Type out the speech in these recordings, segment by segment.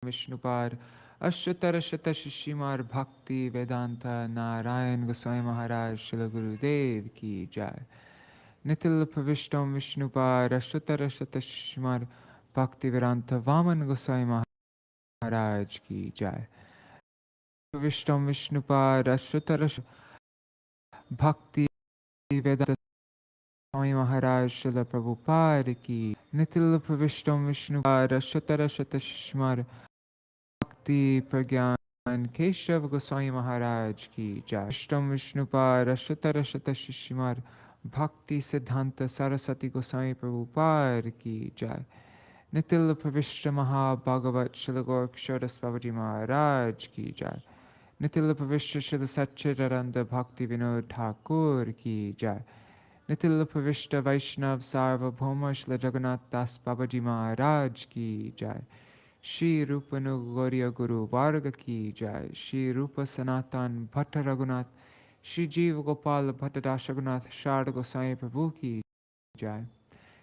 Vishnupad Ashtatara Shata Shishimar Bhakti Vedanta Narayan Goswami Maharaj Śrīla Gurudev Ki Jai. Nitil Pravishtam Vishnupad Ashtatara Shata Shishimar Bhakti Vedanta Vaman Goswami Maharaj Ki Jai. Pravishtam Vishnupad Ashtatara Bhakti Vedanta Swami Maharaj Śrīla Prabhupāda Ki. Nitil Pravishtam Vishnupad Ashtatara Shata Shishimar Bhakti Pragyan Keshav Goswami Maharaj Ki Jai. Shtam Vishnupad Ashtatara Shata Shishimar Bhakti Siddhanta Saraswati Goswami Prabhupada Ki Jai. Nitil Pravishta Maha Bhagavat Śrīla Gaura-premānande Babaji Maharaj Ki Jai. Nitil Pravishta Śrīla Satchidananda Bhakti Vinod Thakur Ki Jai. Nitil Pravishta Vaishnav Sarvabhauma Śrīla Jagannath Das Babaji Maharaj Ki Jai. Shri Rupa Nugauriya Guru Varga Ki Jai. Shri Rupa Sanatan Bhatta Raghunath Shri Jiva Gopal Bhatta Dashagunath Sharda Goswami Prabhu Ki Jai.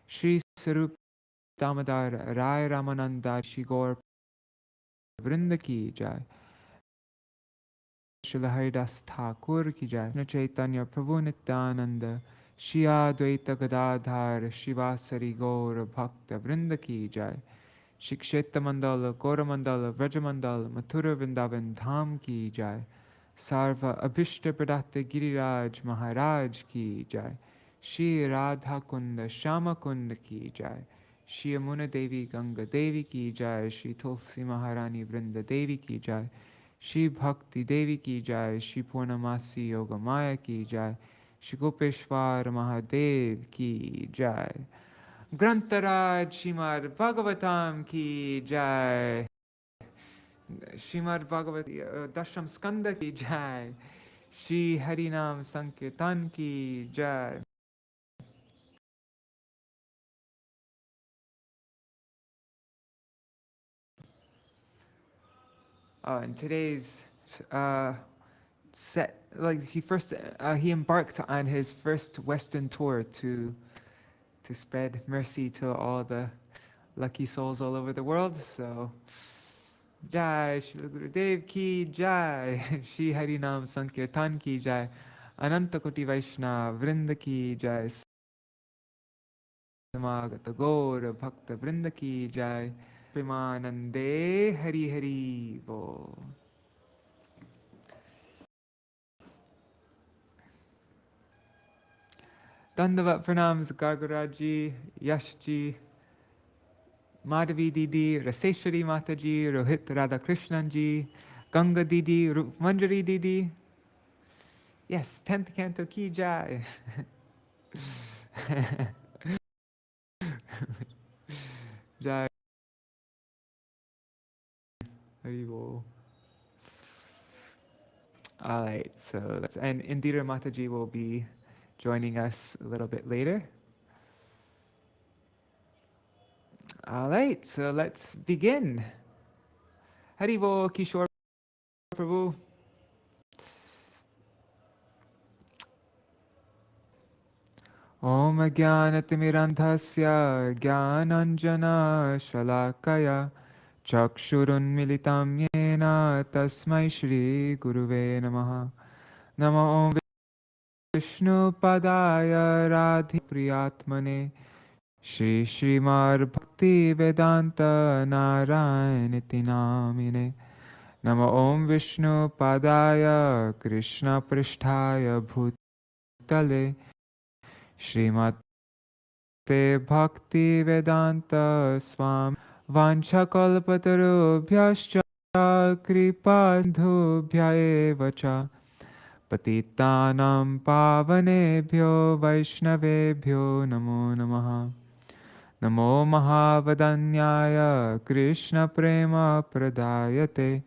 Shri Sarup Damodar Rai Ramananda Shri Gaur Vrinda Ki Jai. Srila Haridas Thakur Ki Jai. Krishna Chaitanya Prabhu Nityananda Shri Advaita Gadadhar Shivasari Gaur Bhakta Vrinda Ki Jai. Shiksheta Mandala, Gora Mandala, Vraja Mandala, Mathura Vrindavan Dham Ki Jai. Sarva Abhishta Pradata Giriraj Maharaj Ki Jai. Shri Radha Kunda Shama Kunda Ki Jai. Shri Yamuna Devi Ganga Devi Ki Jai. Shri Tulsi Maharani Vrinda Devi Ki Jai. Shri Bhakti Devi Ki Jai. Shri Purnamasi Yogamaya Ki Jai. Shri Gopeshwar Mahadev Ki Jai. Grantaraj Śrīmad-Bhāgavatam Ki Jai. Śrīmad-Bhāgavatam Dasham Skanda Ki Jai. Shri Harinam Sankirtan Ki Jai. And today's set, like he embarked on his first Western tour to spread mercy to all the lucky souls all over the world. So, Jai Śrīla Gurudev Ki Jai, Shri Harinam Sankirtan Ki Jai, Ananta Koti Vaishnava Vrinda Ki Jai, Samagata Gaura Bhakta Vrinda Ki Jai, Gaura-premānande Hari Hari Bo. Dandavat Pranams Gargaraji, Yashji, Madhavi Didi, Raseshwari Mataji, Rohit Radhakrishnan ji, Ganga Didi, Manjari Didi. Yes, 10th Canto Ki Jai. Jai. Haribol. Alright, so and Indira Mataji will be joining us a little bit later. Alright, so let's begin. Haribol Kishore Prabhu. Om Jnanatimirandhasya Jnananjana Shalakaya Chakshurun Militam Yena Tasmai Shri Guruve Namaha. Namo Om Vishnu Padaya Radhi Priyatmane Shri Śrīmad-Bhakti Vedanta Narayaniti Namine. Namo Om Vishnu Padaya Krishna Pristhaya Bhutale Śrīmad Bhakti Vedanta Swam Vanchakalpatarubhyascha Kripasindhubhya eva cha Patitanam Pavanebhyo Vaishnavebhyo Namo Namaha. Namo Mahavadanyaya Krishna Prema Pradayate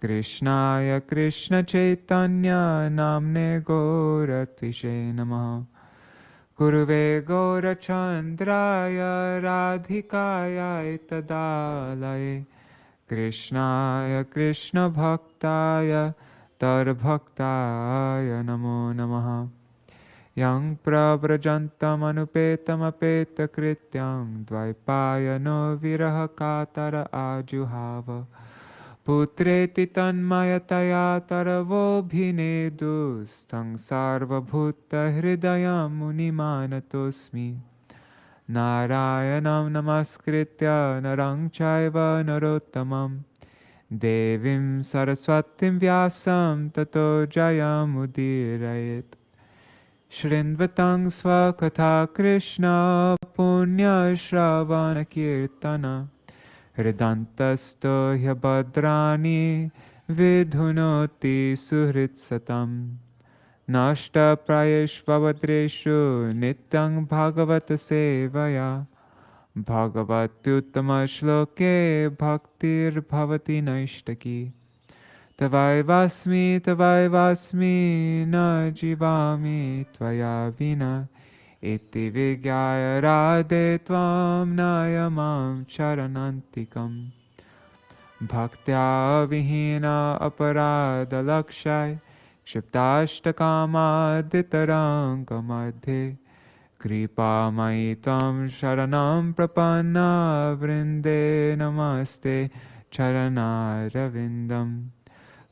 Krishnaya Krishna Chaitanya Namne Gauratishe Namaha. Guruve Gaurachandraya Radhikaya Itadalaye Krishnaya Krishna Bhaktaya Tarbhaktaya Namo Namaha. yang pravrajantam anupetam apeta krityam dvaipayano viraha katara ajuhava putreti tanmayataya taravo bhinedu stang sarva bhutta hridayam munimanatosmi Narayanam namaskritya narang chaiva narottamam devim saraswatim vyasam tato jayam udirayet Shrinvatang svakatha Krishna punya shravana kirtana hridantasto hyabadrani vidhunoti suhritsatam Nashta prayeshvavadreshu nityang bhagavata sevaya bhagavatyuttama shloke bhaktir bhavati naishtaki tavaivasmi na jivami tvaya vina iti vigyaya radhe tvam nayamam charanantikam bhaktya vihina aparada lakshay क्षिप्ताष्टकामादितरङ्गमध्ये कृपामयि त्वं शरणं प्रपन्ना वृन्दे नमस्ते चरणारविन्दं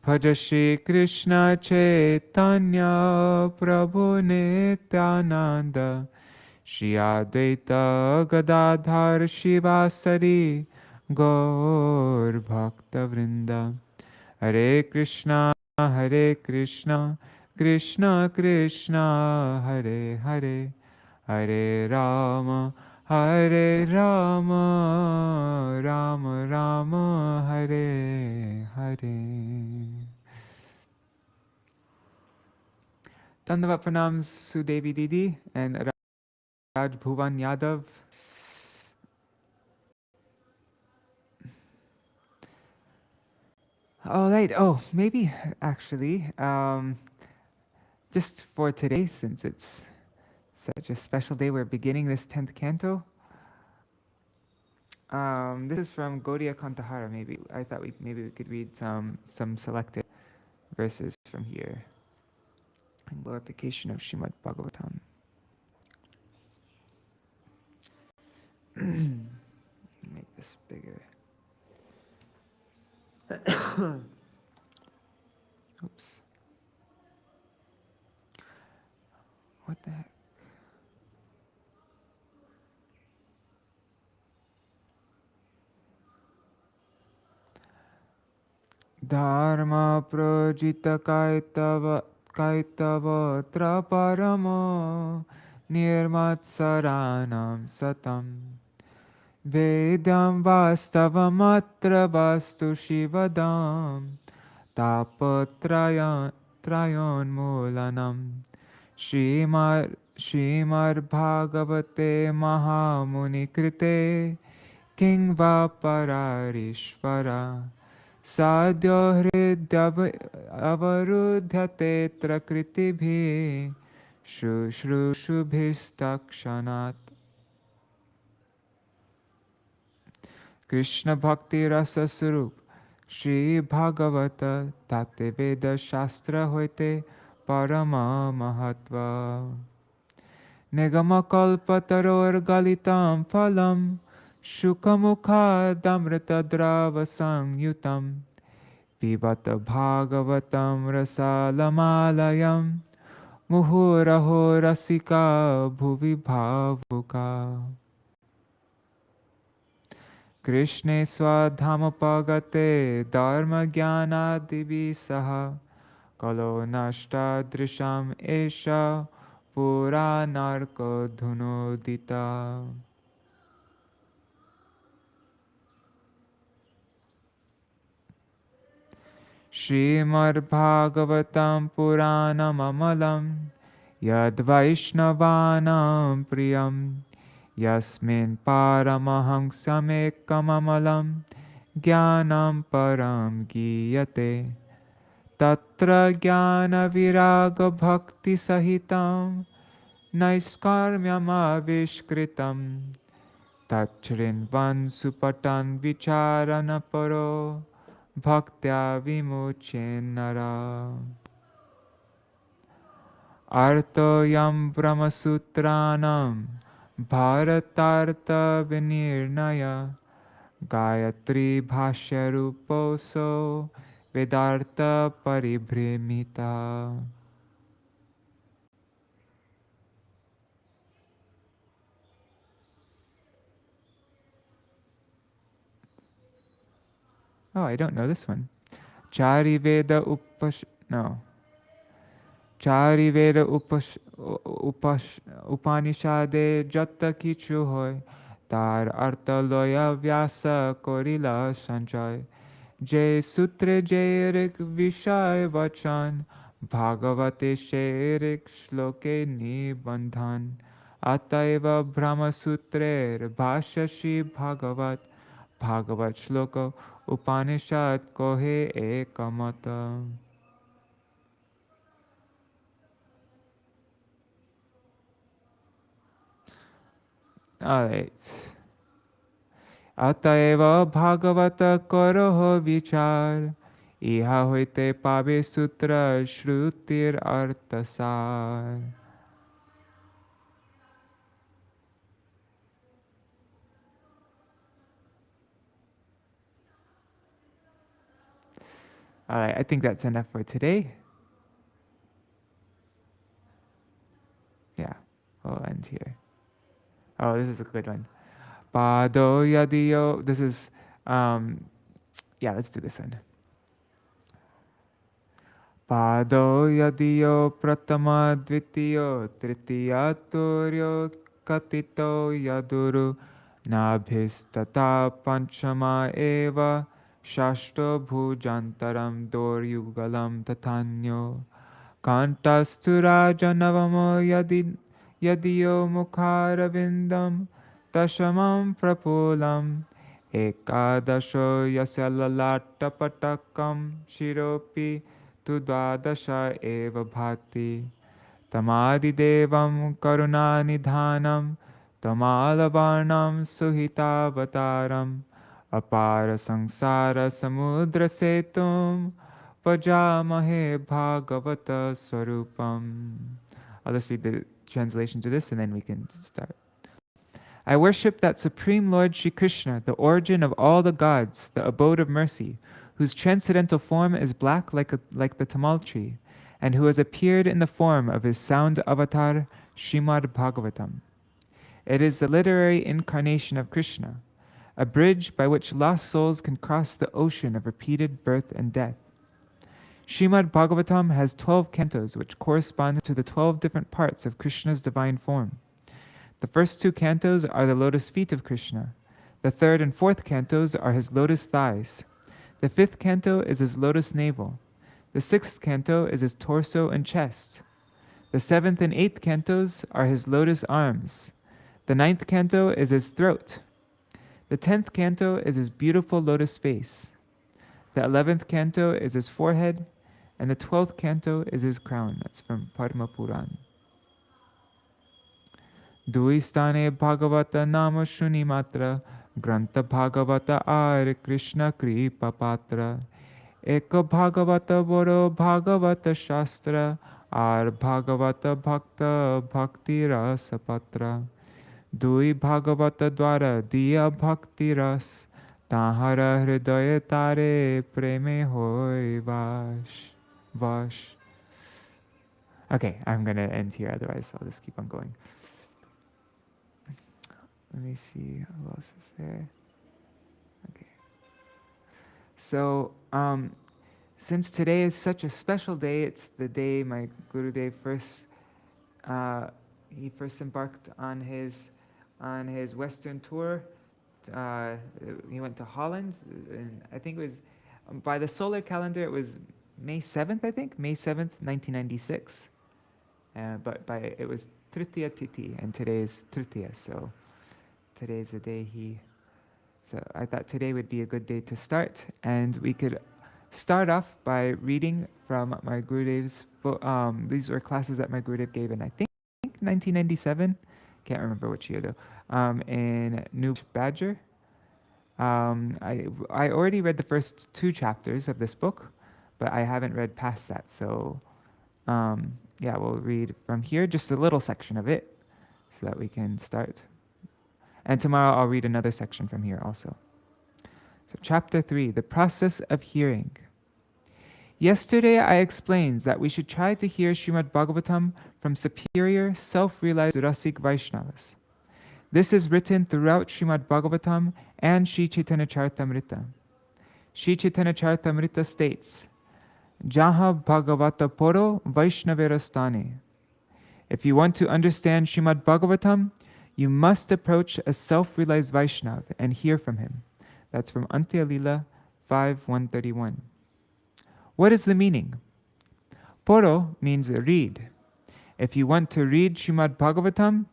भज श्रीकृष्ण चैतन्य प्रभु नित्यानन्द श्री अद्वैत गदाधर शिवासरि गौरभक्तवृन्द हरे Krishna Krishna Krishna Hare Hare Hare Rama Rama Rama Hare Hare. Dandavat pranams Sudevi Didi and Raj Bhuvan Yadav. All right. Oh, maybe actually, just for today, since it's such a special day, we're beginning this 10th Canto. This is from Gaudiya Kantahara. Maybe I thought maybe we could read some selected verses from here. In glorification of Śrīmad-Bhāgavatam. Make this bigger. Oops. What the heck? Dharma projita kaitavatra paramo nirmatsaranam satam Vedam vastavamatra vastu shivadam tapatrayan mulanam Śrīmad-Bhāgavate Mahamuni krite king va pararishvara sadhyo hridavarudhyate trakritibhi shubhistakshanat Krishna Bhakti Rasa Sarup Shri Bhagavata Tate Veda Shastra Hoite Parama Mahatva Nigama Kalpataror Galitam Phalam Shukamukha Damrita Drava Sangyutam Pibata Bhagavatam Rasalamalayam Muhuraho Rasika Bhuvi Bhavuka Krishne Swadhamapagate Dharma Jnana Divi Saha Kalo Nashta Drisham Esha Puranarko Dhunodita Śrīmad-Bhāgavatam Puranam Amalam Yad Vaishnavanam Priyam Yasmin Paramahamsamekam Amalam Jnanam Param Giyate Tatra Jnana Viraga Bhakti Sahitam Naiskarmyam Avishkritam Tachrinvan Supatan Vicharana Paro Bhaktya Vimuchenara Artoyam Brahmasutranam Bharatartha Vinirnaya Gayatri Bhashya Ruposo Vedartha Paribhrimita. Oh, I don't know this one. Chari Veda Upash... No. Chari Veda Upanishade Jata Kichu Hoy Tar Arta Loya Vyasa Korila Sanjay Jay Sutre Jairik Vishay Vachan Bhagavate Sherik Shloke Nibandhan Ataiva Brahma Sutre Bhashashi Bhagavat Bhagavat Shloka Upanishad Kohe Ekamata. Alright. Ataeva Bhagavata Koroho Vichar Iha hoite Pabe Sutra Shrutir Artasar. Alright, I think that's enough for today. Yeah, we'll end here. Oh, this is a good one. Pado Yadiyo. This is, yeah, let's do this one. Pado Yadiyo Pratama Dvitiyo Tritiya Turyo Katito Yaduru Nabhistata Panchama Eva Shashto Bhujantaram Doryugalam Tatanyo Kantastura Janavamo Yadiyo Mukharavindam Tashamam Prapulam Ekadasho Yasalalatapatakam Shiropi Tudvadasha Eva Bhati Tamadidevam Karunanidhanam Tamalavarnam Suhitavataram Apara Sangsara Samudra Setum Pajamahe Bhagavata Swarupam. I'll just read the translation to this and then we can start. I worship that Supreme Lord Shri Krishna, the origin of all the gods, the abode of mercy, whose transcendental form is black like the tamal tree, and who has appeared in the form of his sound avatar, Śrīmad-Bhāgavatam. It is the literary incarnation of Krishna, a bridge by which lost souls can cross the ocean of repeated birth and death. Śrīmad-Bhāgavatam has 12 cantos which correspond to the 12 different parts of Krishna's divine form. The first 2 cantos are the lotus feet of Krishna. The 3rd and 4th cantos are his lotus thighs. The 5th canto is his lotus navel. The 6th canto is his torso and chest. The 7th and 8th cantos are his lotus arms. The 9th canto is his throat. The 10th canto is his beautiful lotus face. The 11th canto is his forehead. And the 12th canto is his crown. That's from Padma Puran. Duistane Bhagavata Nama Shuni Matra Granta Bhagavata Are Krishna Kripa Patra Eka Bhagavata Boro Bhagavata Shastra Ar Bhagavata Bhakta Bhakti Rasa Patra Dui Bhagavata Dwara Diya Bhakti Ras Tahara Hridaya Tare Preme Hoy Vash. Okay, I'm gonna end here, otherwise I'll just keep on going. Let me see who else is there. Okay. So, since today is such a special day, it's the day my Gurudeva first embarked on his Western tour. He went to Holland, and I think it was by the solar calendar it was May 7th. I think May 7th, 1996. But it was Tritiya Titi, and today is Tritiya, so. Today's the day so I thought today would be a good day to start, and we could start off by reading from my Gurudev's book. These were classes that my Gurudev gave in, I think 1997, can't remember which year though, in New Badger. I already read the first 2 chapters of this book, but I haven't read past that, so Yeah, we'll read from here, just a little section of it, so that we can start. And tomorrow I'll read another section from here also. So chapter 3, the process of hearing. Yesterday I explained that we should try to hear Śrīmad-Bhāgavatam from superior, self-realized Rasik Vaishnavas. This is written throughout Śrīmad-Bhāgavatam and Sri Chaitanya Charitamrita. Sri Chaitanya Charitamrita states, Jaha Bhagavata Poro Vaishnaverastane. If you want to understand Śrīmad-Bhāgavatam, you must approach a self-realized Vaishnav and hear from him. That's from Antya-lila 5:131. What is the meaning? Poro means read. If you want to read Śrīmad-Bhāgavatam,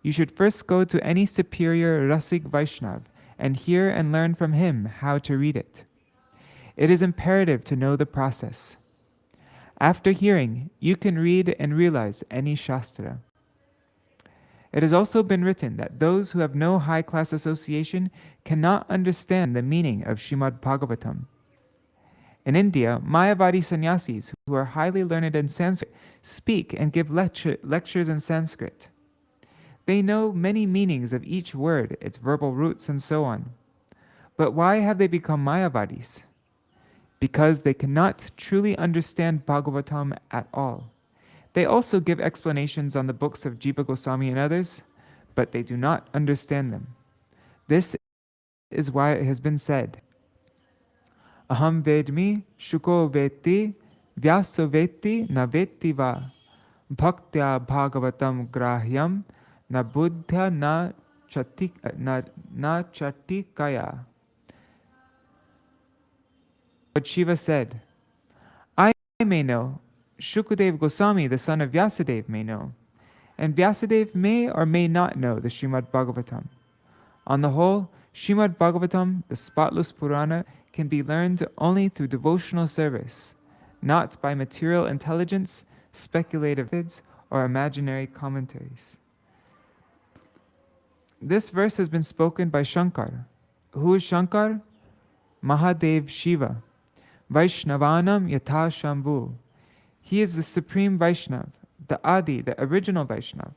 you should first go to any superior Rasik Vaishnav and hear and learn from him how to read it. It is imperative to know the process. After hearing, you can read and realize any Shastra. It has also been written that those who have no high-class association cannot understand the meaning of Śrīmad-Bhāgavatam. In India, Mayavadi sannyasis who are highly learned in Sanskrit speak and give lectures in Sanskrit. They know many meanings of each word, its verbal roots, and so on. But why have they become Mayavadis? Because they cannot truly understand Bhagavatam at all. They also give explanations on the books of Jiva Goswami and others, but they do not understand them. This is why it has been said, Aham vedmi shuko veti vyaso veti na veti va bhaktya bhagavatam grahyam na buddha na chatikaya. But Shiva said, I may know, Śukadeva Gosvāmī, the son of Vyasadeva, may know, and Vyasadeva may or may not know the Śrīmad-Bhāgavatam. On the whole, Śrīmad-Bhāgavatam, the spotless Purana, can be learned only through devotional service, not by material intelligence, speculative methods, or imaginary commentaries. This verse has been spoken by Shankar. Who is Shankar? Mahadev Shiva, Vaishnavanam Yatha Shambhu. He is the supreme Vaishnav, the Adi, the original Vaishnav.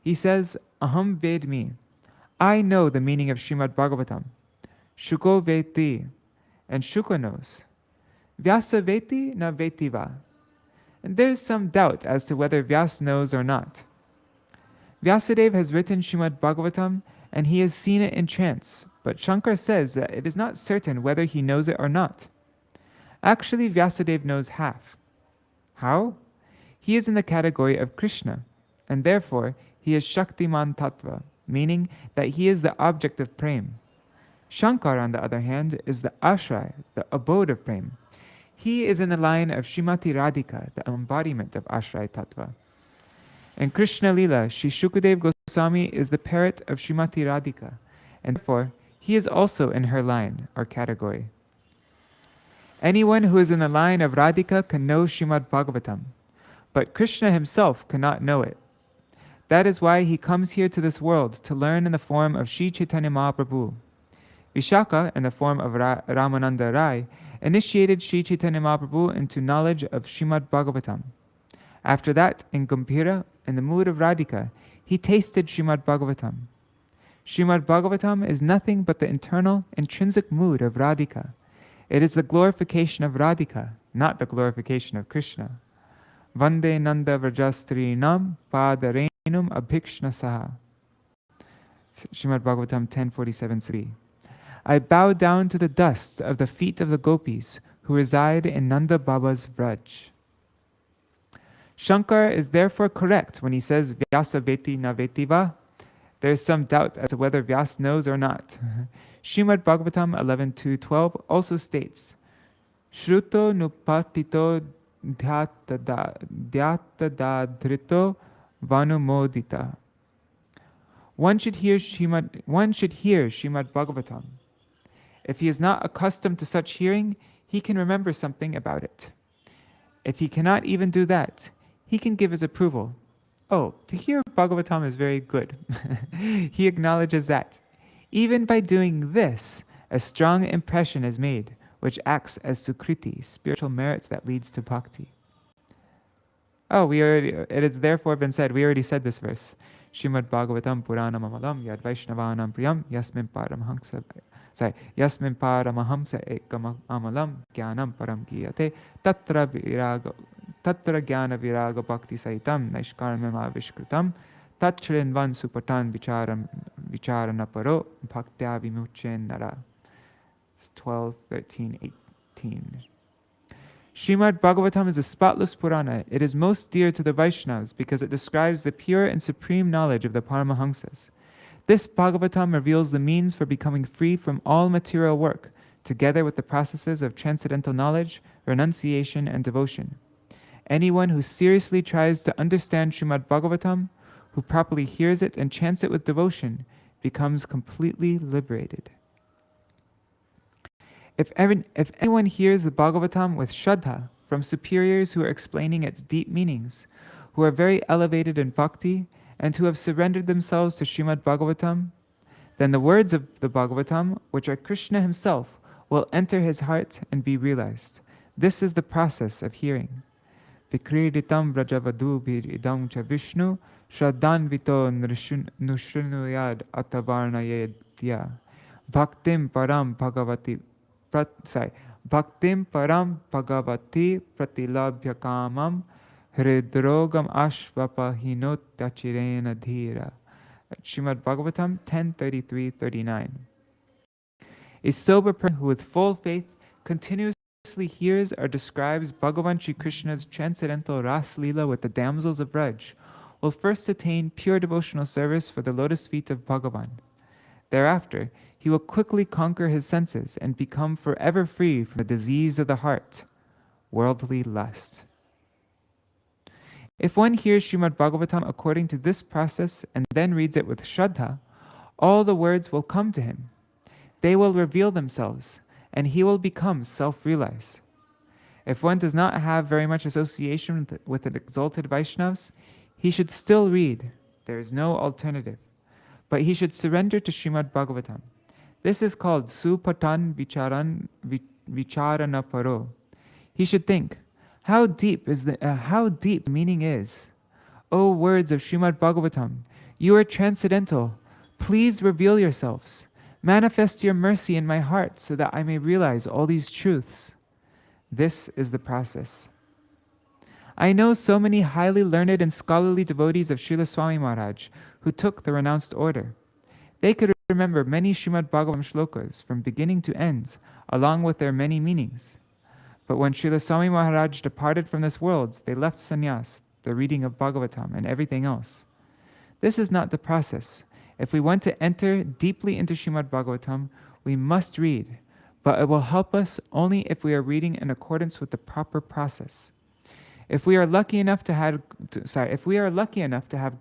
He says, Aham vedmi, I know the meaning of Śrīmad-Bhāgavatam. Shuko veti, and Shuka knows. Vyasa veti na vetiva. And there is some doubt as to whether Vyasa knows or not. Vyasadeva has written Śrīmad-Bhāgavatam and he has seen it in trance, but Shankar says that it is not certain whether he knows it or not. Actually, Vyasadeva knows half. How? He is in the category of Krishna, and therefore he is Shaktiman Tattva, meaning that he is the object of prem. Shankar, on the other hand, is the ashray, the abode of prem. He is in the line of Srimati Radhika, the embodiment of ashray tattva. In Krishna Lila, Sri Śukadeva Gosvāmī is the parrot of Srimati Radhika, and therefore he is also in her line or category. Anyone who is in the line of Radhika can know Śrīmad-Bhāgavatam, but Krishna himself cannot know it. That is why he comes here to this world to learn in the form of Sri Chaitanya Mahaprabhu. Vishaka, in the form of Ramananda Rai, initiated Sri Chaitanya Mahaprabhu into knowledge of Śrīmad-Bhāgavatam. After that, in Gambhira, in the mood of Radhika, he tasted Śrīmad-Bhāgavatam. Śrīmad-Bhāgavatam is nothing but the internal, intrinsic mood of Radhika. It is the glorification of Radhika, not the glorification of Krishna. Vande Nanda Vrajastrinam Padarenum Abhikshna Saha. Śrīmad-Bhāgavatam 10:47-3. I bow down to the dust of the feet of the gopis who reside in Nanda Baba's Vraj. Shankar is therefore correct when he says Vyasa veti na vetiva. There is some doubt as to whether Vyas knows or not. Śrīmad-Bhāgavatam 11:2-12 also states, Shruto nupatito dhyatadadrito vanumodita. One should hear Śrīmad-Bhāgavatam. If he is not accustomed to such hearing, he can remember something about it. If he cannot even do that, he can give his approval. Oh, to hear Bhagavatam is very good. He acknowledges that. Even by doing this, a strong impression is made, which acts as sukriti, spiritual merit that leads to bhakti. Oh, it has therefore been said. We already said this verse. Śrīmad-Bhāgavatam Puranam Amalam Yad Vaishnavanam Priyam Yasmin Paramahamsa. Sorry, Yasmin Paramahamsa Ekam Amalam Jnanam Param Giyate Tatra Jnana Viraga Bhakti Saitam Naishkarmam Avishkritam Tachrinvan Supatan Vicharana Paro Bhaktya Vimuchen Nara. It's 12, 13, 18. Śrīmad-Bhāgavatam is a spotless Purana. It is most dear to the Vaishnavas because it describes the pure and supreme knowledge of the Paramahamsas. This Bhagavatam reveals the means for becoming free from all material work, together with the processes of transcendental knowledge, renunciation, and devotion. Anyone who seriously tries to understand Śrīmad-Bhāgavatam, who properly hears it and chants it with devotion, becomes completely liberated. If anyone hears the Bhagavatam with Shraddha from superiors who are explaining its deep meanings, who are very elevated in bhakti, and who have surrendered themselves to Śrīmad-Bhāgavatam, then the words of the Bhagavatam, which are Krishna himself, will enter his heart and be realized. This is the process of hearing. Vikriditam vrajavadubhir idam cha Vishnu shraddhanvito nushrunuyad atavarnayedya bhaktim param bhagavati Bhaktim param bhagavati pratilabhya kamam hridrogam ashvapahinot dachirena dhira. Śrīmad-Bhāgavatam 10:33-39. A sober person who with full faith continuously hears or describes Bhagavan Shri Krishna's transcendental Ras Leela with the damsels of Vraj will first attain pure devotional service for the lotus feet of Bhagavan. Thereafter, he will quickly conquer his senses and become forever free from the disease of the heart, worldly lust. If one hears Śrīmad-Bhāgavatam according to this process and then reads it with Shraddha, all the words will come to him. They will reveal themselves, and he will become self-realized. If one does not have very much association with the exalted Vaishnavas, he should still read. There is no alternative. But he should surrender to Śrīmad-Bhāgavatam. This is called Supatan Vicharana Paro. He should think, how deep the meaning is. O words of Śrīmad-Bhāgavatam, you are transcendental. Please reveal yourselves. Manifest your mercy in my heart so that I may realize all these truths. This is the process. I know so many highly learned and scholarly devotees of Śrīla Swami Maharaj who took the renounced order. They could remember many Śrīmad-Bhāgavatam shlokas from beginning to end, along with their many meanings. But when Śrīla Swami Maharaj departed from this world, they left sannyas, the reading of Bhagavatam, and everything else. This is not the process. If we want to enter deeply into Śrīmad-Bhāgavatam, we must read, but it will help us only if we are reading in accordance with the proper process. If we are lucky enough to have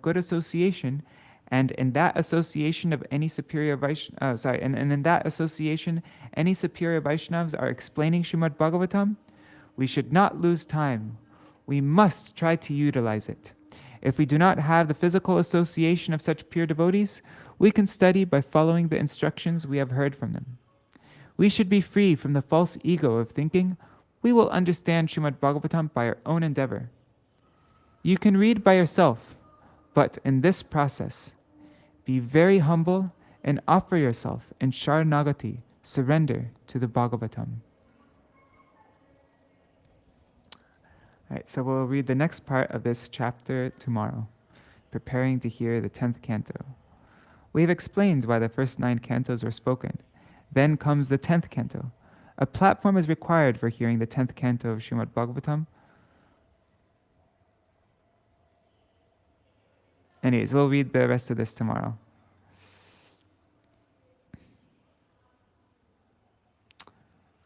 good association, and in that association of any superior in that association any superior Vaishnavas are explaining Śrīmad-Bhāgavatam, we should not lose time. We must try to utilize it. If we do not have the physical association of such pure devotees, we can study by following the instructions we have heard from them. We should be free from the false ego of thinking we will understand Śrīmad-Bhāgavatam by our own endeavor. You can read by yourself, but in this process, be very humble and offer yourself in Sharanagati, surrender to the Bhagavatam. All right, so we'll read the next part of this chapter tomorrow, preparing to hear the 10th Canto. We have explained why the first 9 cantos were spoken. Then comes the 10th Canto. A platform is required for hearing the 10th Canto of Śrīmad-Bhāgavatam. Anyways, we'll read the rest of this tomorrow.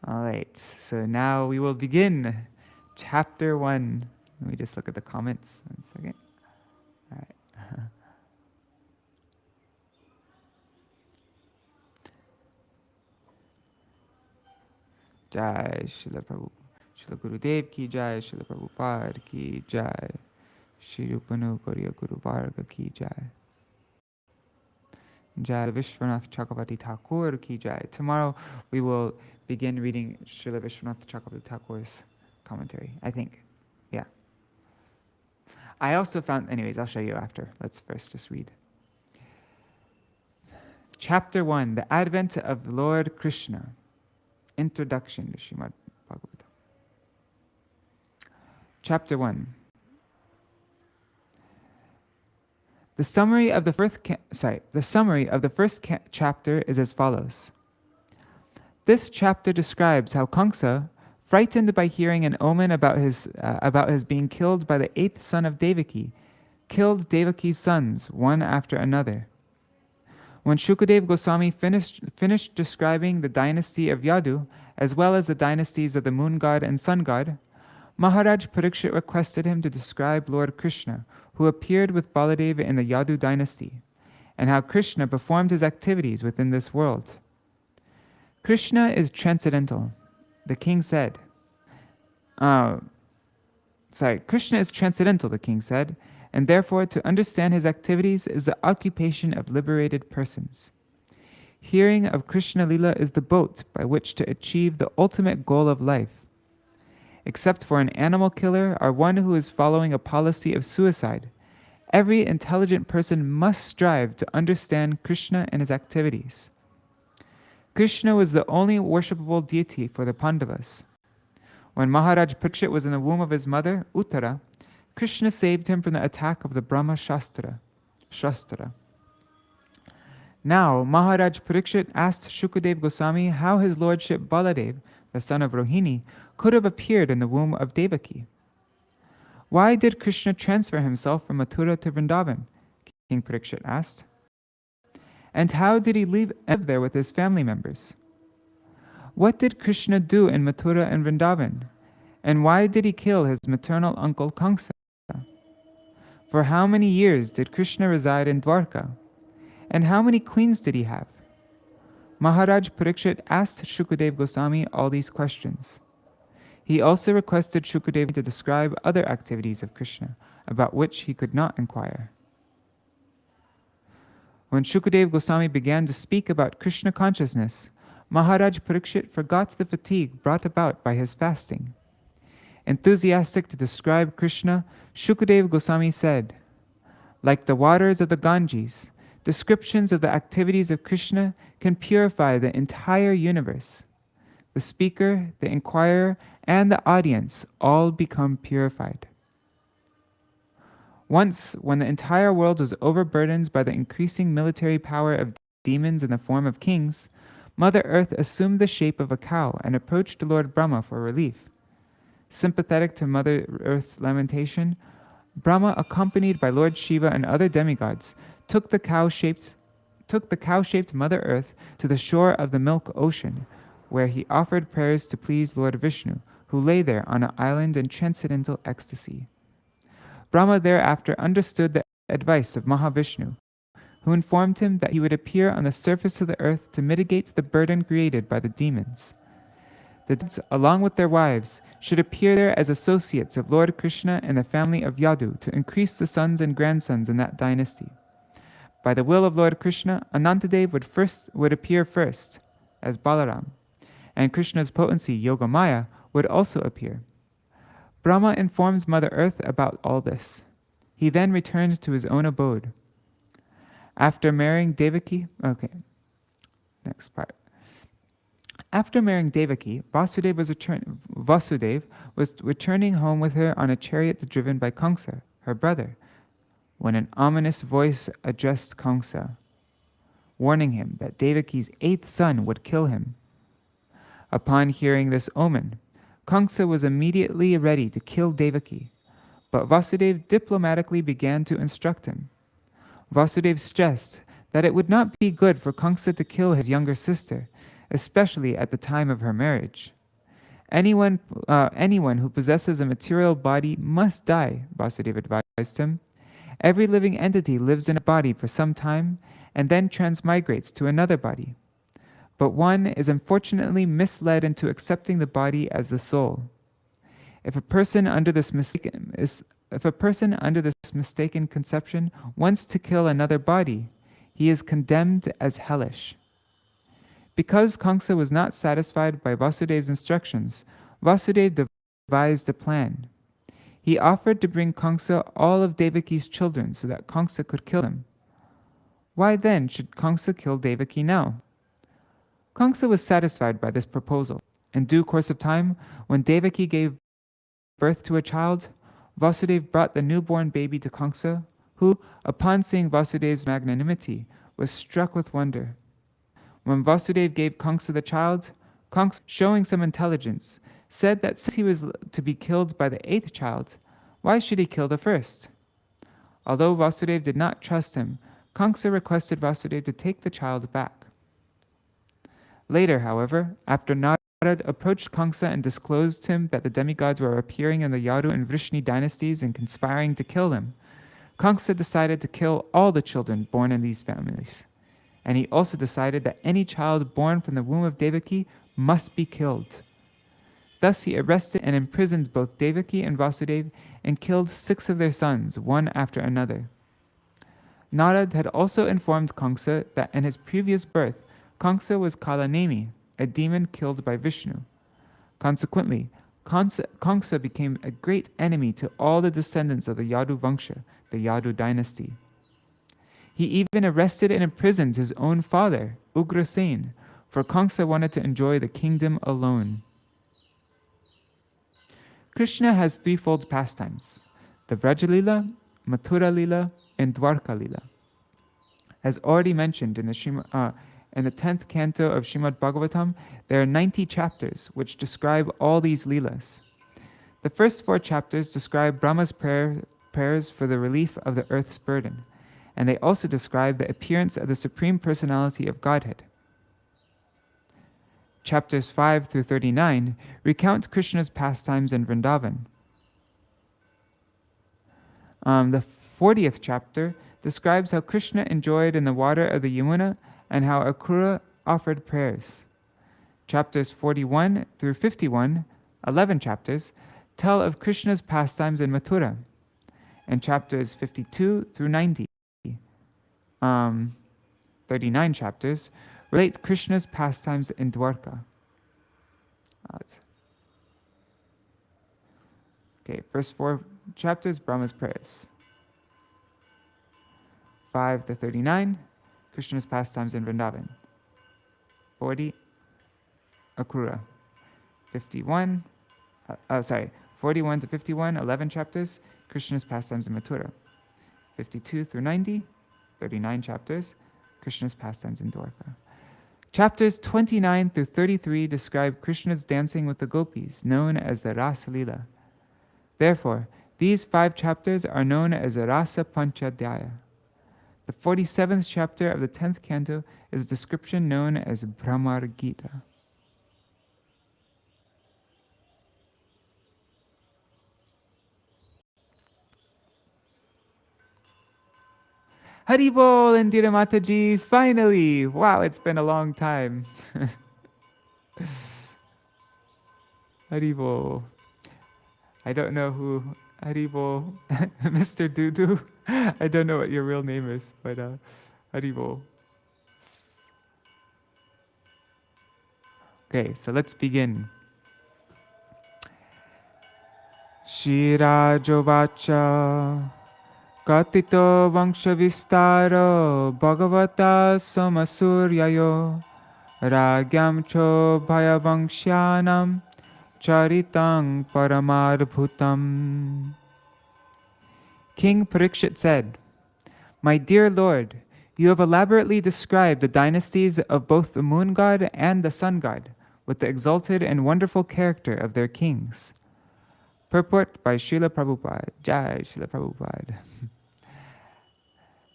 All right, so now we will begin chapter 1. Let me just look at the comments 1 second. All right. Jai Śrīla Gurudeva ki jai, Śrīla Prabhupāda ki jai, Śrī Rupanu Gauriya Guru Varga ki jai. Jai Vishwanath Chakravarti Thakur ki jai. Tomorrow we will begin reading Śrīla Vishwanath Chakravarti Thakur's commentary, I think. Yeah. I also found, anyways, I'll show you after. Let's first just read. Chapter 1, the Advent of Lord Krishna. Introduction to Śrīmad-Bhāgavatam. Chapter 1. The summary of the first chapter is as follows. This chapter describes how Kamsa, frightened by hearing an omen about his being killed by the eighth son of Devaki, killed Devaki's sons one after another. When Śukadeva Gosvāmī finished describing the dynasty of Yadu, as well as the dynasties of the moon god and sun god, Mahārāja Parikṣit requested him to describe Lord Krishna, who appeared with Baladeva in the Yadu dynasty, and how Krishna performed his activities within this world. Krishna is transcendental, the king said. Krishna is transcendental, the king said, and therefore to understand his activities is the occupation of liberated persons. Hearing of Krishna Lila is the boat by which to achieve the ultimate goal of life. Except for an animal killer or one who is following a policy of suicide, every intelligent person must strive to understand Krishna and his activities. Krishna was the only worshipable deity for the Pandavas. When Mahārāja Parikṣit was in the womb of his mother, Uttara, Krishna saved him from the attack of the Brahma Shastra. Now, Mahārāja Parikṣit asked Śukadeva Gosvāmī how his lordship Baladev, the son of Rohini, could have appeared in the womb of Devaki. Why did Krishna transfer himself from Mathura to Vrindavan? King Parikṣit asked. And how did he live there with his family members? What did Krishna do in Mathura and Vrindavan? And why did he kill his maternal uncle Kamsa? For how many years did Krishna reside in Dwarka? And how many queens did he have? Mahārāja Parikṣit asked Śukadeva Gosvāmī all these questions. He also requested Śukadeva to describe other activities of Krishna, about which he could not inquire. When Śukadeva Gosvāmī began to speak about Krishna consciousness, Mahārāja Parikṣit forgot the fatigue brought about by his fasting. Enthusiastic to describe Krishna, Śukadeva Gosvāmī said, like the waters of the Ganges, descriptions of the activities of Krishna can purify the entire universe. The speaker, the inquirer, and the audience all become purified. Once, when the entire world was overburdened by the increasing military power of demons in the form of kings, Mother Earth assumed the shape of a cow and approached Lord Brahma for relief. Sympathetic to Mother Earth's lamentation, Brahma, accompanied by Lord Shiva and other demigods, took the cow-shaped Mother Earth to the shore of the milk ocean, where he offered prayers to please Lord Vishnu, who lay there on an island in transcendental ecstasy. Brahma thereafter understood the advice of Mahavishnu, who informed him that he would appear on the surface of the earth to mitigate the burden created by the demons. The demons, along with their wives, should appear there as associates of Lord Krishna and the family of Yadu to increase the sons and grandsons in that dynasty. By the will of Lord Krishna, Anantadev would appear first as Balaram, and Krishna's potency, Yogamaya, would also appear. Brahma informs Mother Earth about all this. He then returned to his own abode. After marrying Devaki, next part. After marrying Devaki, Vasudev was returning home with her on a chariot driven by Kamsa, her brother, when an ominous voice addressed Kamsa, warning him that Devaki's eighth son would kill him. Upon hearing this omen, Kamsa was immediately ready to kill Devaki, but Vasudev diplomatically began to instruct him. Vasudev stressed that it would not be good for Kamsa to kill his younger sister, especially at the time of her marriage. Anyone who possesses a material body must die, Vasudev advised him. Every living entity lives in a body for some time and then transmigrates to another body. But one is unfortunately misled into accepting the body as the soul. If a person under this mistaken conception wants to kill another body, he is condemned as hellish. Because Kamsa was not satisfied by Vasudev's instructions, Vasudev devised a plan. he offered to bring Kamsa all of Devaki's children so that Kamsa could kill them. Why then should Kamsa kill Devaki now? Kamsa was satisfied by this proposal. In due course of time, when Devaki gave birth to a child, Vasudeva brought the newborn baby to Kamsa, who, upon seeing Vasudev's magnanimity, was struck with wonder. When Vasudeva gave Kamsa the child, Kamsa, showing some intelligence, said that since he was to be killed by the 8th child, why should he kill the first? Although Vasudeva did not trust him, Kamsa requested Vasudeva to take the child back. Later, however, after Narada approached Kamsa and disclosed to him that the demigods were appearing in the Yadu and Vrishni dynasties and conspiring to kill him, Kamsa decided to kill all the children born in these families. And he also decided that any child born from the womb of Devaki must be killed. Thus he arrested and imprisoned both Devaki and Vasudeva and killed 6 of their sons, one after another. Narad had also informed Kamsa that in his previous birth, Kamsa was Kalanemi, a demon killed by Vishnu. Consequently, Kamsa became a great enemy to all the descendants of the Yaduvancha, the Yadu dynasty. He even arrested and imprisoned his own father, Ugrasen, for Kamsa wanted to enjoy the kingdom alone. Krishna has threefold pastimes, the Vraja-lila, Mathura-lila, and Dwarka-lila. As already mentioned in the 10th Canto of Śrīmad-Bhāgavatam, there are 90 chapters which describe all these leelas. The first 4 chapters describe Brahma's prayers for the relief of the earth's burden, and they also describe the appearance of the Supreme Personality of Godhead. Chapters 5 through 39 recount Krishna's pastimes in Vrindavan. The 40th chapter describes how Krishna enjoyed in the water of the Yamuna and how Akrura offered prayers. Chapters 41 through 51, 11 chapters, tell of Krishna's pastimes in Mathura, and chapters 52 through 90, 39 chapters, relate Krishna's pastimes in Dwarka. Okay, first 4 chapters, Brahma's prayers. 5 to 39, Krishna's pastimes in Vrindavan. 40, Akrura. 41 to 51, 11 chapters, Krishna's pastimes in Mathura. 52 through 90, 39 chapters, Krishna's pastimes in Dwarka. Chapters 29 through 33 describe Krishna's dancing with the gopis, known as the Rasa Lila. Therefore, these 5 chapters are known as the Rasa Panchadhyaya. The 47th chapter of the 10th Canto is a description known as Brahmar-Gita. Haribol, Indira Mataji, finally! Wow, it's been a long time. Haribol. I don't know who Haribol, Mr. Dudu. I don't know what your real name is, but Haribol. Okay, so let's begin. Yaduvancha Katito Vangsha Vistaro Bhagavata Somasuryayo Ragyam Cho Bhayavangshanam Charitang Paramadbhutam. King Parikṣit said, "My dear Lord, you have elaborately described the dynasties of both the moon god and the sun god, with the exalted and wonderful character of their kings." Purport by Śrīla Prabhupāda. Jai Śrīla Prabhupāda.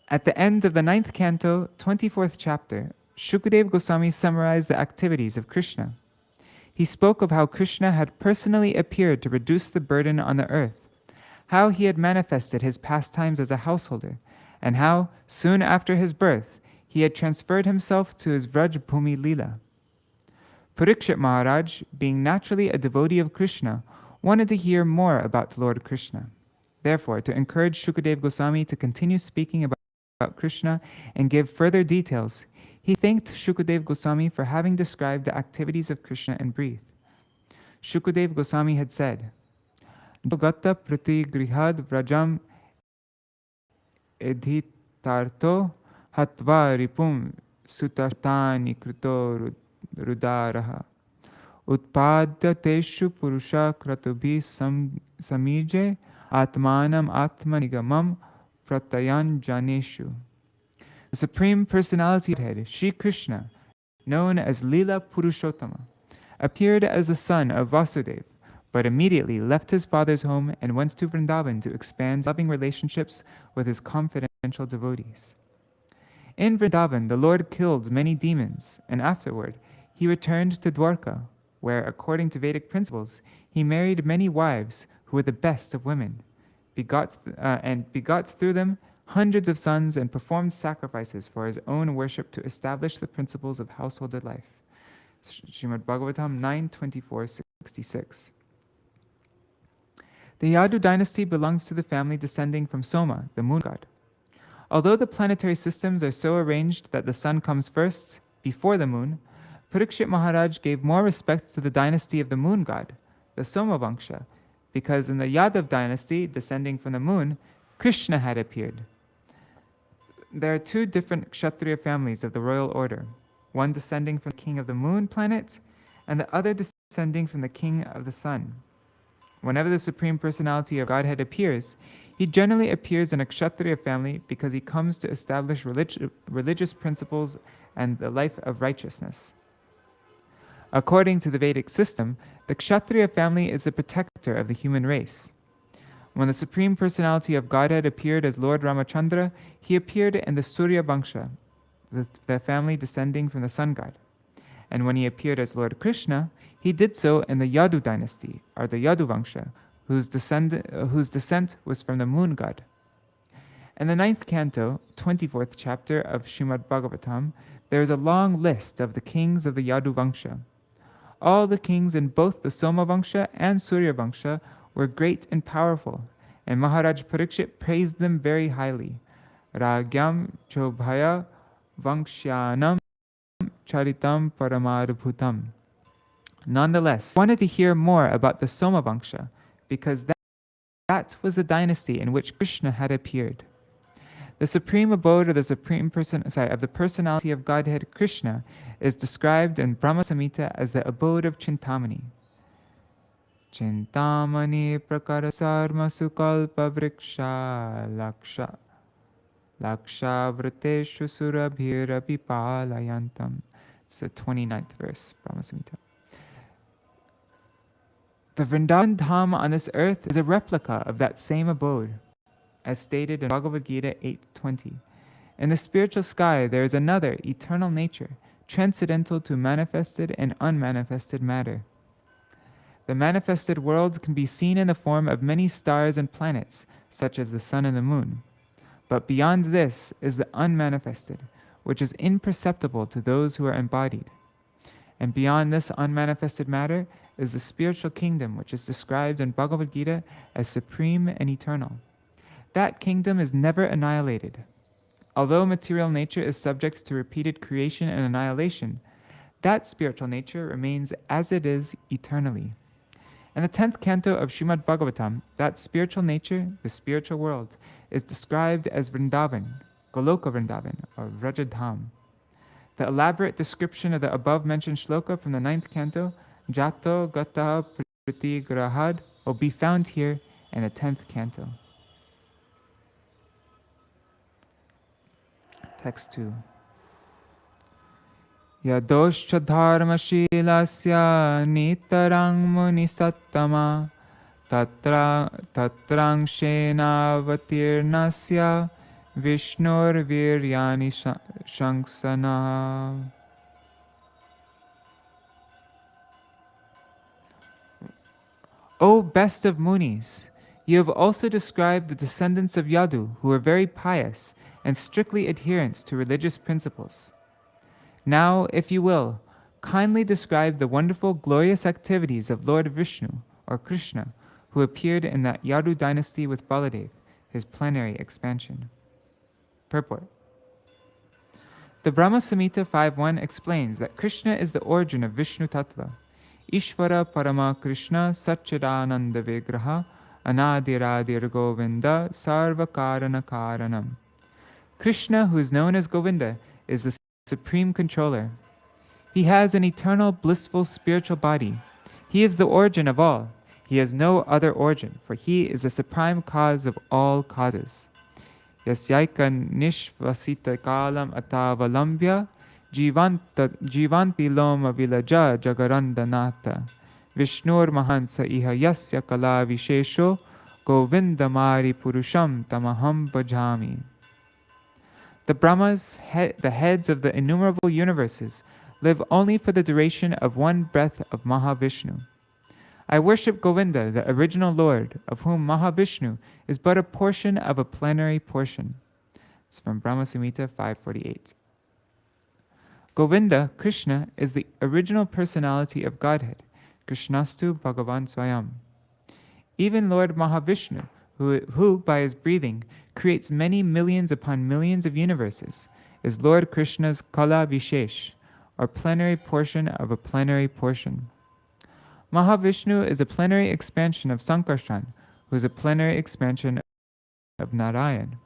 At the end of the 9th Canto, 24th chapter, Śukadeva Gosvāmī summarized the activities of Krishna. He spoke of how Krishna had personally appeared to reduce the burden on the earth, how he had manifested his pastimes as a householder, and how, soon after his birth, he had transferred himself to his Vraj-bhumi Lila. Parikṣit Mahārāja, being naturally a devotee of Krishna, wanted to hear more about Lord Krishna. Therefore, to encourage Śukadeva Gosvāmī to continue speaking about Krishna and give further details, he thanked Śukadeva Gosvāmī for having described the activities of Krishna in brief. Śukadeva Gosvāmī had said, Jogata prati grihad vrajam edhitarto hatva ripum sutatani krito rudaraha. Utpada teshu purusha kratubi samije atmanam atmanigamam pratayan janeshu. The Supreme Personality of Godhead, Shri Krishna, known as Lila Purushottama, appeared as the son of Vasudeva, but immediately left his father's home and went to Vrindavan to expand loving relationships with his confidential devotees. In Vrindavan, the Lord killed many demons, and afterward he returned to Dwarka, where, according to Vedic principles, he married many wives who were the best of women, begot through them hundreds of sons, and performed sacrifices for his own worship to establish the principles of householder life. Śrīmad-Bhāgavatam 9:24-66. The Yadu dynasty belongs to the family descending from Soma, the moon god. Although the planetary systems are so arranged that the sun comes first, before the moon, Parikṣit Maharaj gave more respect to the dynasty of the moon god, the Somavangsha, because in the Yadav dynasty, descending from the moon, Krishna had appeared. There are two different Kshatriya families of the royal order, one descending from the king of the moon planet, and the other descending from the king of the sun. Whenever the Supreme Personality of Godhead appears, he generally appears in a Kshatriya family because he comes to establish religious principles and the life of righteousness. According to the Vedic system, the Kshatriya family is the protector of the human race. When the Supreme Personality of Godhead appeared as Lord Ramachandra, he appeared in the Surya-Vangsha, the family descending from the sun god. And when he appeared as Lord Krishna, he did so in the Yadu dynasty, or the Yaduvancha, whose descent was from the moon god. In the 9th Canto, 24th chapter of Śrīmad-Bhāgavatam, there is a long list of the kings of the Yaduvancha. All the kings in both the Somavangsha and Surya-Vangsha were great and powerful, and Mahārāja Parikṣit praised them very highly. Ragyam chobhaya vangshanam charitam paramadbhutam. Nonetheless, I wanted to hear more about the Somavangsha, because that was the dynasty in which Krishna had appeared. The supreme abode of the personality of Godhead Krishna is described in Brahma Samhita as the abode of Chintamani. Chintamani prakara sarma sukalpa vriksha laksha vriteshu surabhirapi palayantam. It's the 29th verse, Brahma Samhita. The Vrindavan Dham on this earth is a replica of that same abode, as stated in Bhagavad-Gita 8:20. In the spiritual sky there is another eternal nature, transcendental to manifested and unmanifested matter. The manifested world can be seen in the form of many stars and planets, such as the sun and the moon. But beyond this is the unmanifested, which is imperceptible to those who are embodied. And beyond this unmanifested matter is the spiritual kingdom, which is described in Bhagavad-Gita as supreme and eternal. That kingdom is never annihilated. Although material nature is subject to repeated creation and annihilation, that spiritual nature remains as it is eternally. In the 10th Canto of Śrīmad-Bhāgavatam, that spiritual nature, the spiritual world, is described as Vrindavan, Goloka Vrindavan, or Vrajadham. The elaborate description of the above-mentioned shloka from the 9th Canto, Jato Gata Priti Grahad, will be found here in the 10th Canto. Text 2. Yadoscha dharma shilasya nitarang munisattama tatrang shenavatirnasya vishnur viryani shanksana. O best of Munis, you have also described the descendants of Yadu who are very pious and strictly adherent to religious principles. Now, if you will, kindly describe the wonderful, glorious activities of Lord Vishnu, or Krishna, who appeared in that Yadu dynasty with Baladev, his plenary expansion. Purport. The Brahma Samhita 5.1 explains that Krishna is the origin of Vishnu Tattva. Ishvara Parama Krishna Satchidananda Vigraha Anadiradir Govinda Sarva Karana Karanam. Krishna, who is known as Govinda, is the supreme controller. He has an eternal, blissful spiritual body. He is the origin of all. He has no other origin, for he is the supreme cause of all causes. Yasyaika nishvasita kalam atavalambya jivanti loma vilaja jagarandanata Vishnur mahansa iha yasya kala vishesho govindamari purusham tamaham bhajami. The Brahmas, the heads of the innumerable universes, live only for the duration of one breath of Mahavishnu. I worship Govinda, the original Lord, of whom Mahavishnu is but a portion of a plenary portion. It's from Brahma Samhita 548. Govinda, Krishna, is the original personality of Godhead, Krishnastu Bhagavan Swayam. Even Lord Mahavishnu, who by his breathing creates many millions upon millions of universes, is Lord Krishna's Kala Vishesh, or plenary portion of a plenary portion. Mahavishnu is a plenary expansion of Sankarshan, who is a plenary expansion of Narayan.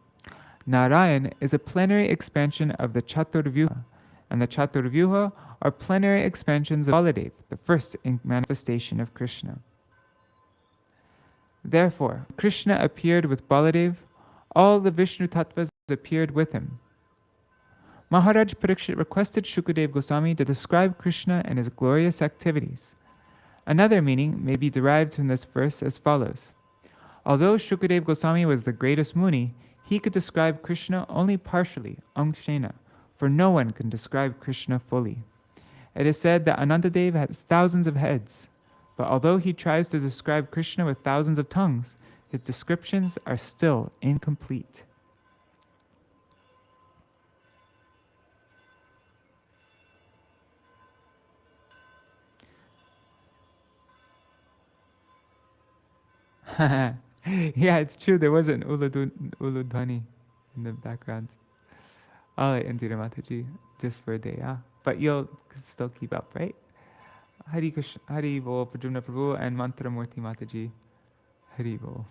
Narayan is a plenary expansion of the Chaturvyuha, and the Chaturvyuha are plenary expansions of Baladev, the first manifestation of Krishna. Therefore, Krishna appeared with Baladev, all the Vishnu Tattvas appeared with him. Mahārāja Parikṣit requested Śukadeva Gosvāmī to describe Krishna and his glorious activities. Another meaning may be derived from this verse as follows. Although Śukadeva Gosvāmī was the greatest Muni, he could describe Krishna only partially, Angshena, for no one can describe Krishna fully. It is said that Anantadev has thousands of heads, but although he tries to describe Krishna with thousands of tongues, his descriptions are still incomplete. Yeah, it's true. There was an Uludhani in the background. I'll let Indira Mataji just for a day, yeah? But you'll still keep up, right? Hari Krishna, Hari Bol, Prajumna Prabhu, and Mantramurti Mataji. Hari Bol.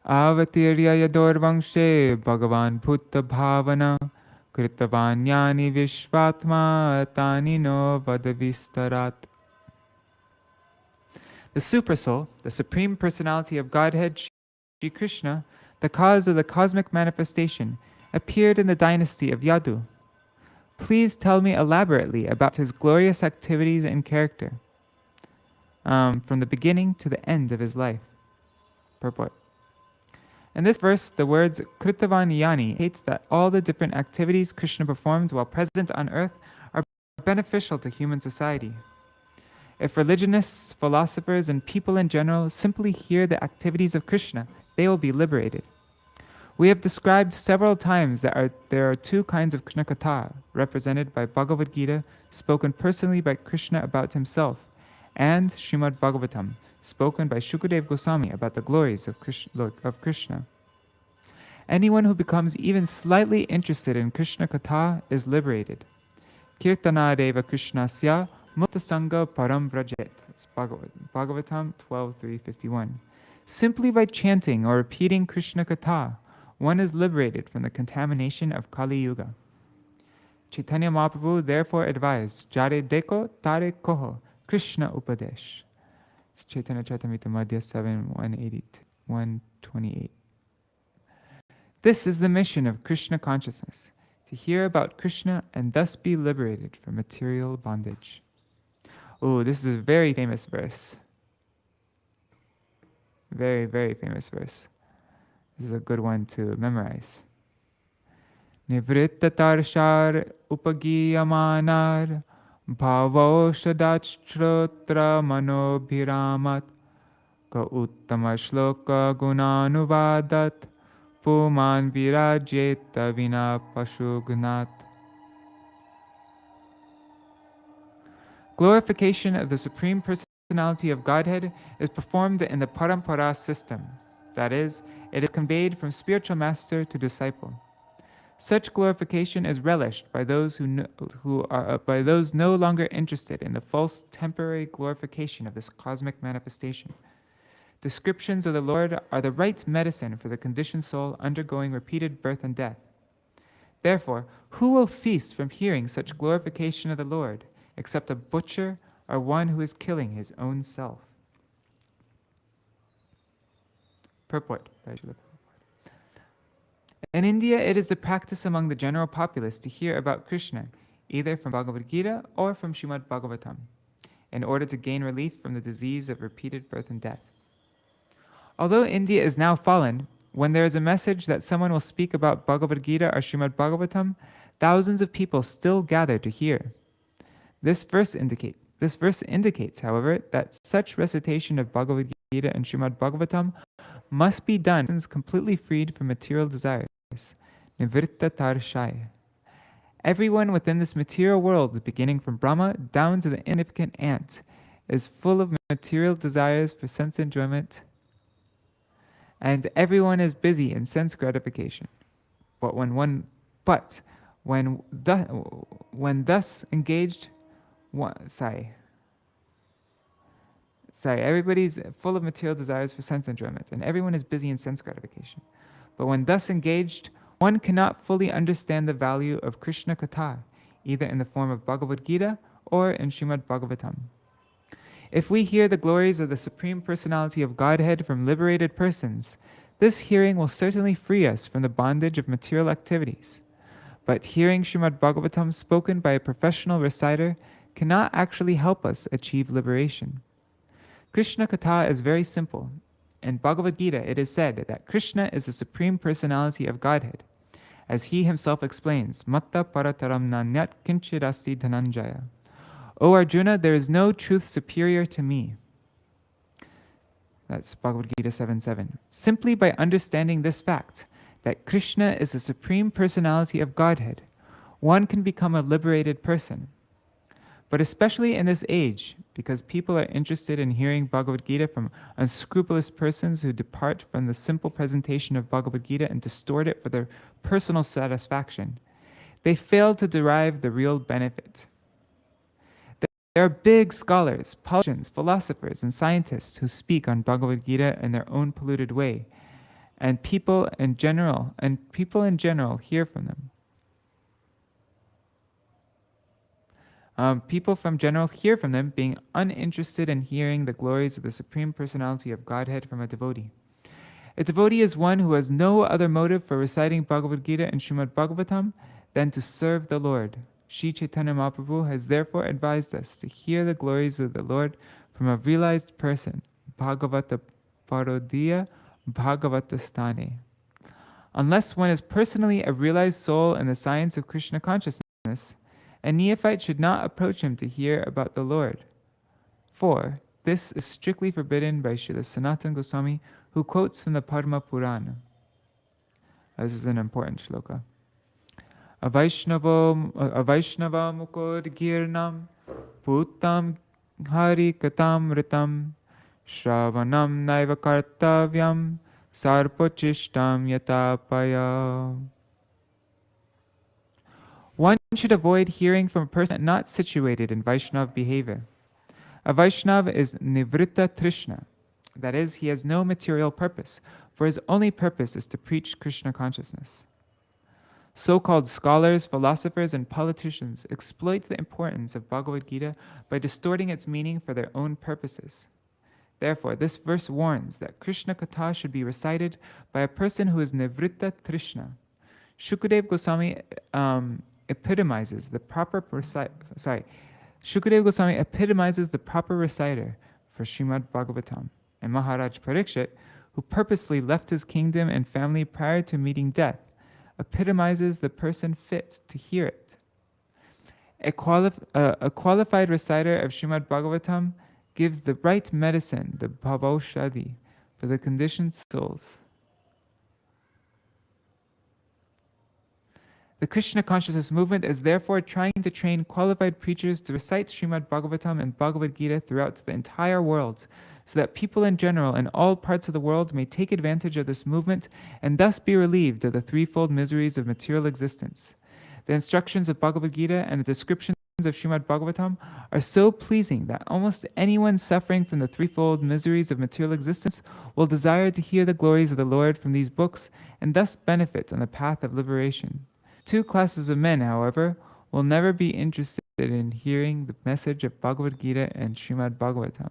Avatirya Yaduvancha Bhagavan Bhutta Bhavana Kritavanyani Vishvatma Tani no Vadavistarat. The Supersoul, the Supreme Personality of Godhead, Shri Krishna, the cause of the cosmic manifestation, appeared in the dynasty of Yadu. Please tell me elaborately about his glorious activities and character, from the beginning to the end of his life. Purport. In this verse, the words Kritavanyani indicates that all the different activities Krishna performed while present on earth are beneficial to human society. If religionists, philosophers, and people in general simply hear the activities of Krishna, they will be liberated. We have described several times that there are two kinds of Krishna Katha, represented by Bhagavad-Gita, spoken personally by Krishna about himself, and Śrīmad-Bhāgavatam, spoken by Śukadeva Gosvāmī about the glories of Krishna. Anyone who becomes even slightly interested in Krishna Katha is liberated. Kirtana Deva Krishnasya Mutta Sangha Param Vrajet. It's Bhagavatam 12.3.51. Simply by chanting or repeating Krishna Katha, one is liberated from the contamination of Kali Yuga. Chaitanya Mahaprabhu therefore advised, Jare Deko Tare Koho, Krishna Upadesh. It's Chaitanya Charitamrita Madhya 7.128. This is the mission of Krishna consciousness, to hear about Krishna and thus be liberated from material bondage. Oh, this is a very famous verse. Very, very famous verse. This is a good one to memorize. Nivritta tarshar upagiyamanar bhavo shadachtrotra manobhiramat ka uttama shloka gunanuvadat puman virajeta vina pashugnat. Glorification of the Supreme Personality of Godhead is performed in the parampara system. That is, it is conveyed from spiritual master to disciple. Such glorification is relished by those by those no longer interested in the false temporary glorification of this cosmic manifestation. Descriptions of the Lord are the right medicine for the conditioned soul undergoing repeated birth and death. Therefore, who will cease from hearing such glorification of the Lord, except a butcher or one who is killing his own self? Purport by Śrīla Prabhupāda. In India, it is the practice among the general populace to hear about Krishna, either from Bhagavad-Gita or from Śrīmad-Bhāgavatam, in order to gain relief from the disease of repeated birth and death. Although India is now fallen, when there is a message that someone will speak about Bhagavad-Gita or Śrīmad-Bhāgavatam, thousands of people still gather to hear. This verse indicates, however, that such recitation of Bhagavad-Gita and Śrīmad-Bhāgavatam must be done since completely freed from material desires. Nivritta tarshaya. Everyone within this material world, beginning from Brahma down to the insignificant ant, is full of material desires for sense enjoyment, and everyone is busy in sense gratification. But when thus engaged, everybody's full of material desires for sense enjoyment, and everyone is busy in sense gratification. But when thus engaged, one cannot fully understand the value of Krishna Katha, either in the form of Bhagavad-Gita or in Śrīmad-Bhāgavatam. If we hear the glories of the Supreme Personality of Godhead from liberated persons, this hearing will certainly free us from the bondage of material activities. But hearing Śrīmad-Bhāgavatam spoken by a professional reciter cannot actually help us achieve liberation. Krishna Katha is very simple. In Bhagavad-Gita, it is said that Krishna is the Supreme Personality of Godhead. As he himself explains, Matta parataram nanyat kinchidasti dhananjaya. O Arjuna, there is no truth superior to me. That's Bhagavad-Gita 7:7. Simply by understanding this fact, that Krishna is the Supreme Personality of Godhead, one can become a liberated person. But especially in this age, because people are interested in hearing Bhagavad-Gita from unscrupulous persons who depart from the simple presentation of Bhagavad-Gita and distort it for their personal satisfaction, they fail to derive the real benefit. There are big scholars, politicians, philosophers, and scientists who speak on Bhagavad-Gita in their own polluted way, and people in general hear from them. People from general hear from them, being uninterested in hearing the glories of the Supreme Personality of Godhead from a devotee. A devotee is one who has no other motive for reciting Bhagavad-Gita and Śrīmad-Bhāgavatam than to serve the Lord. Sri Chaitanya Mahaprabhu has therefore advised us to hear the glories of the Lord from a realized person, Bhagavata Parodiya Bhagavata Sthane. Unless one is personally a realized soul in the science of Krishna consciousness, a neophyte should not approach him to hear about the Lord. For this is strictly forbidden by Śrīla Sanatana Gosvāmī, who quotes from the Padma Purana. This is an important shloka. Avaishnava mukod girnam putam hari katam ritam shravanam naiva kartavyam sarpachishtam yatapaya. One should avoid hearing from a person not situated in Vaishnav behavior. A Vaishnava is nivritta trishna, that is, he has no material purpose, for his only purpose is to preach Krishna consciousness. So-called scholars, philosophers, and politicians exploit the importance of Bhagavad-Gita by distorting its meaning for their own purposes. Therefore, this verse warns that Krishna Katha should be recited by a person who is nivritta trishna. Śukadeva Gosvāmī epitomizes the proper reciter for Śrīmad-Bhāgavatam, and Mahārāja Parikṣit, who purposely left his kingdom and family prior to meeting death, epitomizes the person fit to hear it. A qualified reciter of Śrīmad-Bhāgavatam gives the right medicine, the bhavaushadhi, for the conditioned souls. The Krishna consciousness movement is therefore trying to train qualified preachers to recite Śrīmad-Bhāgavatam and Bhagavad-Gita throughout the entire world, so that people in general in all parts of the world may take advantage of this movement and thus be relieved of the threefold miseries of material existence. The instructions of Bhagavad-Gita and the descriptions of Śrīmad-Bhāgavatam are so pleasing that almost anyone suffering from the threefold miseries of material existence will desire to hear the glories of the Lord from these books and thus benefit on the path of liberation. Two classes of men, however, will never be interested in hearing the message of Bhagavad-Gita and Śrīmad-Bhāgavatam.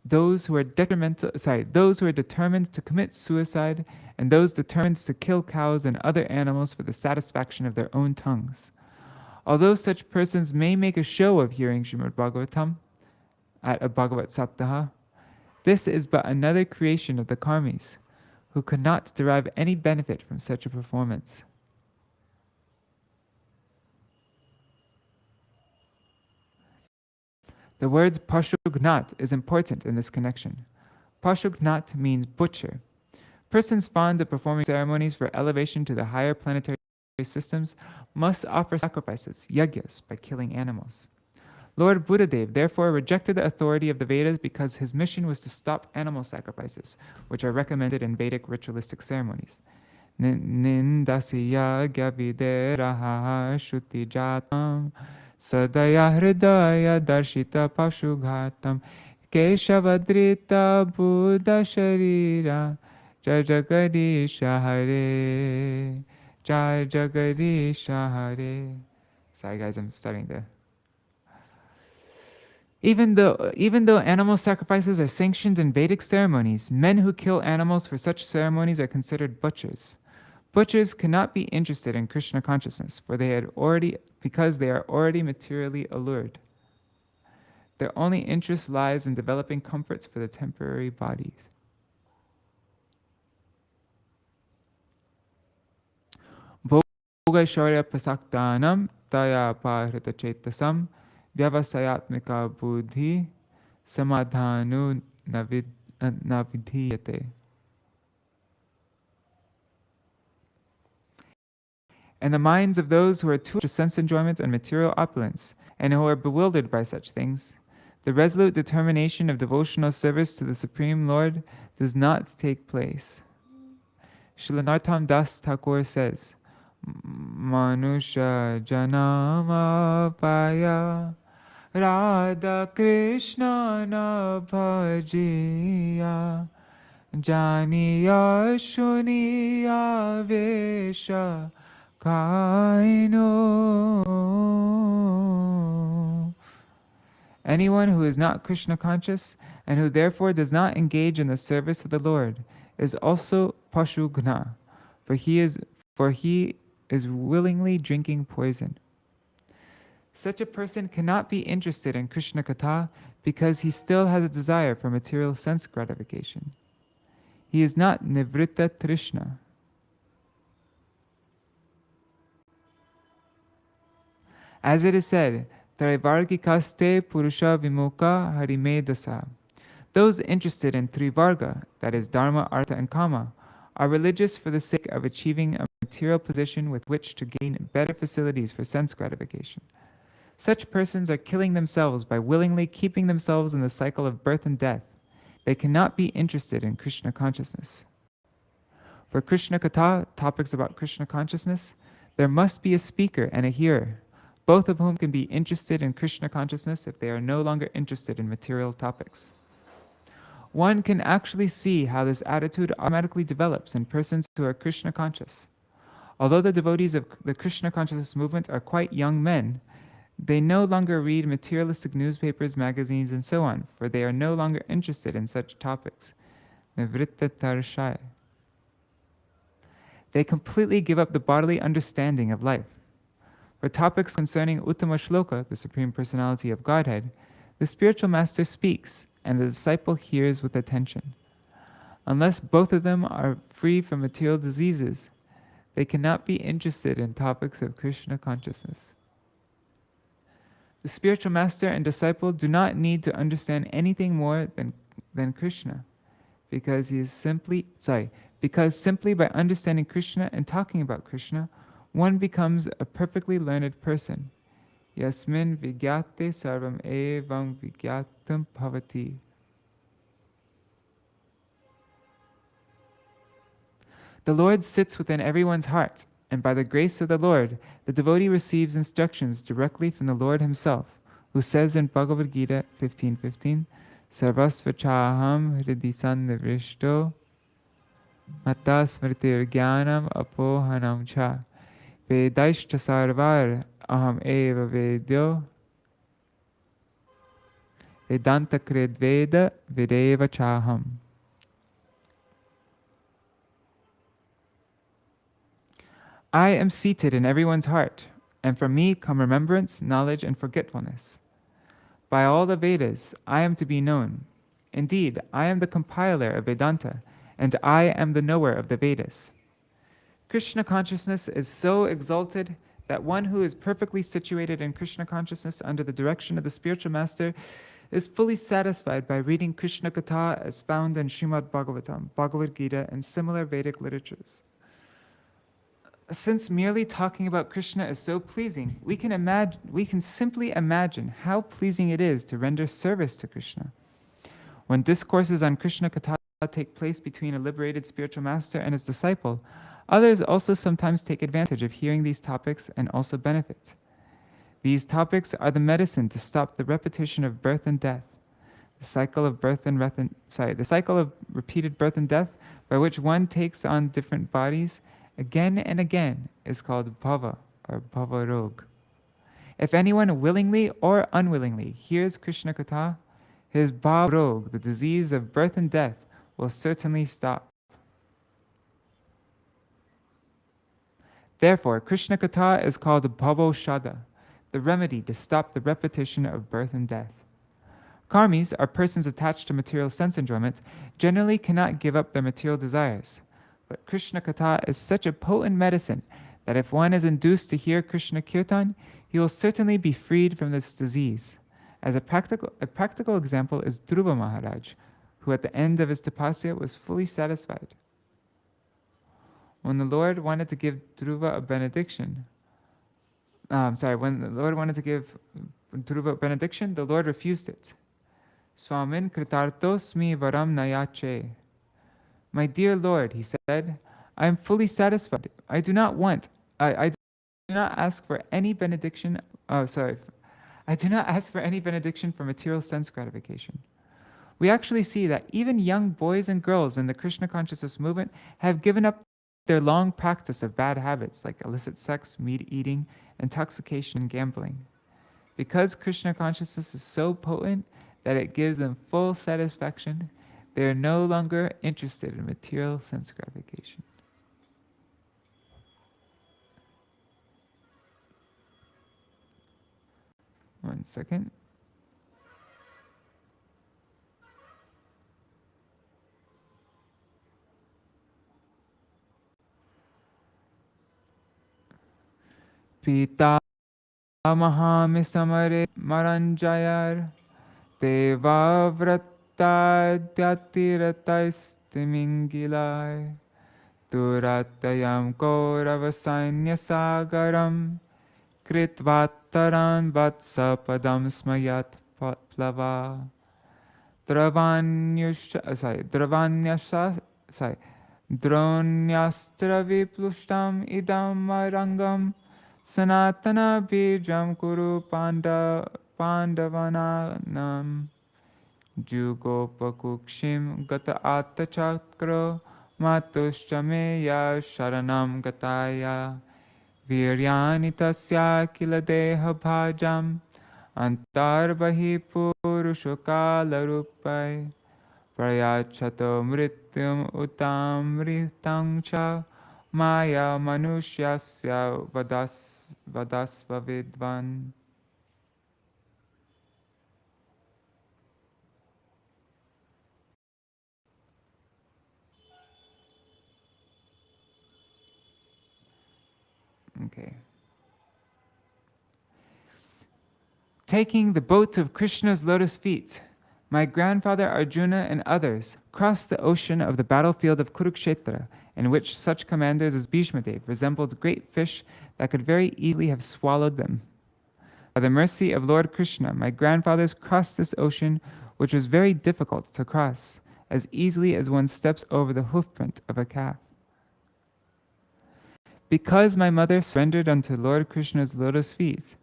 Those who are determined to commit suicide, and those determined to kill cows and other animals for the satisfaction of their own tongues. Although such persons may make a show of hearing Śrīmad-Bhāgavatam at a Bhagavat Saptaha, this is but another creation of the karmis, who could not derive any benefit from such a performance. The words Pashugnat is important in this connection. Pashugnat means butcher. Persons fond of performing ceremonies for elevation to the higher planetary systems must offer sacrifices, yagyas, by killing animals. Lord Buddhadev therefore rejected the authority of the Vedas because his mission was to stop animal sacrifices, which are recommended in Vedic ritualistic ceremonies. Nindasi yagya videraha shuti jatam sadaya hridaya darshita pashughatam keshavadrita buddha sharira jai jagarisha hare jai jagarisha hare. Sorry guys, I'm starting to... Even though animal sacrifices are sanctioned in Vedic ceremonies, men who kill animals for such ceremonies are considered butchers. Butchers cannot be interested in Krishna consciousness, because they are already materially allured. Their only interest lies in developing comforts for the temporary bodies. Bhoga shaurya prasaktanam taya pahrita chetasam vyavasayatmika buddhi samadhanu navidhiyate. And the minds of those who are too to sense enjoyment and material opulence, and who are bewildered by such things, the resolute determination of devotional service to the Supreme Lord does not take place. Srila Narottam Das Thakur says, Manusha janama paya Radha Krishna na bhajiya Janiya shuniya vesha kaino. Anyone who is not Krishna conscious and who therefore does not engage in the service of the Lord is also Pashugna, for he is willingly drinking poison. Such a person cannot be interested in Krishna Katha because he still has a desire for material sense gratification. He is not Nivritta Trishna. As it is said, Traivargikaste Purusha Vimukha Harimedasa. Those interested in Trivarga, that is Dharma, Artha, and Kama, are religious for the sake of achieving a material position with which to gain better facilities for sense gratification. Such persons are killing themselves by willingly keeping themselves in the cycle of birth and death. They cannot be interested in Krishna consciousness. For Krishna Katha, topics about Krishna consciousness, there must be a speaker and a hearer, both of whom can be interested in Krishna consciousness if they are no longer interested in material topics. One can actually see how this attitude automatically develops in persons who are Krishna conscious. Although the devotees of the Krishna consciousness movement are quite young men, they no longer read materialistic newspapers, magazines, and so on, for they are no longer interested in such topics. Nivritta tarshaya. They completely give up the bodily understanding of life. For topics concerning Uttama Shloka, the Supreme Personality of Godhead, the spiritual master speaks, and the disciple hears with attention. Unless both of them are free from material diseases, they cannot be interested in topics of Krishna consciousness. The spiritual master and disciple do not need to understand anything more than Krishna, because simply by understanding Krishna and talking about Krishna, one becomes a perfectly learned person. Yasmin vigyate sarvam evam vigyatam bhavati. The Lord sits within everyone's heart, And by the grace of the Lord, the devotee receives instructions directly from the Lord himself, who says in Bhagavad-Gita 15:15, Sarvasvachaham hridisan nivrishto mata smritir jnanam apohanam cha vedaishta sarvar aham eva vedyo vedanta kridveda videva chaham. I am seated in everyone's heart, and from me come remembrance, knowledge, and forgetfulness. By all the Vedas, I am to be known. Indeed, I am the compiler of Vedanta, and I am the knower of the Vedas. Krishna consciousness is so exalted that one who is perfectly situated in Krishna consciousness under the direction of the spiritual master is fully satisfied by reading Krishna Katha as found in Śrīmad-Bhāgavatam, Bhagavad-Gita, and similar Vedic literatures. Since merely talking about Krishna is so pleasing, we can simply imagine how pleasing it is to render service to Krishna. When discourses on Krishna Katha take place between a liberated spiritual master and his disciple, others also sometimes take advantage of hearing these topics and also benefit. These topics are the medicine to stop the repetition of birth and death, the cycle of repeated birth and death by which one takes on different bodies again and again is called bhava or bhava rog. If anyone willingly or unwillingly hears Krishna Katha, his bhava rog, the disease of birth and death, will certainly stop. Therefore, Krishna Katha is called bhavoshada, the remedy to stop the repetition of birth and death. Karmis, or persons attached to material sense enjoyment, generally cannot give up their material desires. But Krishna Katha is such a potent medicine that if one is induced to hear Krishna Kirtan, he will certainly be freed from this disease. As a practical example is Dhruva Maharaj, who at the end of his tapasya was fully satisfied. When the Lord wanted to give Dhruva a benediction, when the Lord wanted to give Dhruva a benediction, the Lord refused it. Swamin kritartosmi varam nayache. My dear Lord, he said, I am fully satisfied. I do not ask for any benediction. I do not ask for any benediction for material sense gratification. We actually see that even young boys and girls in the Krishna consciousness movement have given up their long practice of bad habits like illicit sex, meat eating, intoxication, and gambling. Because Krishna consciousness is so potent that it gives them full satisfaction, they are no longer interested in material sense gratification. One second. Pita mahami samare maranjayar deva vrattadyatirataistimingilai duratayam kauravasainyasagaram kritvattaran vatsapadam smayat plava Dronyastravipushtam idam marangam sanatana bijam kuru pandavananam jugopakukshim gata attachakra matuschameya sharanam gataya viryani tasya kila deha bhajam antarbahi purushokalarupai prayachato mrityum utamritang cha maya manusyasya vadasva vidvan. Okay. Taking the boat of Krishna's lotus feet, my grandfather Arjuna and others crossed the ocean of the battlefield of Kurukshetra, in which such commanders as Bhishmadev resembled great fish that could very easily have swallowed them. By the mercy of Lord Krishna, my grandfathers crossed this ocean, which was very difficult to cross, as easily as one steps over the hoofprint of a calf. Because my mother surrendered unto Lord Krishna's lotus feet,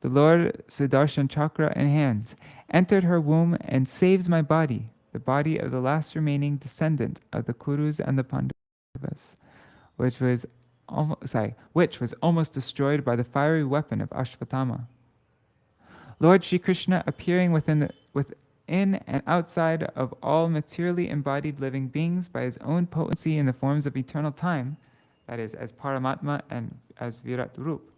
the Lord Sudarshan Chakra in hands, entered her womb and saved my body, the body of the last remaining descendant of the Kurus and the Pandavas, which was almost destroyed by the fiery weapon of Ashvatthama. Lord Shri Krishna, appearing within and outside of all materially embodied living beings by his own potency in the forms of eternal time, that is, as Paramatma and as Virat Rup,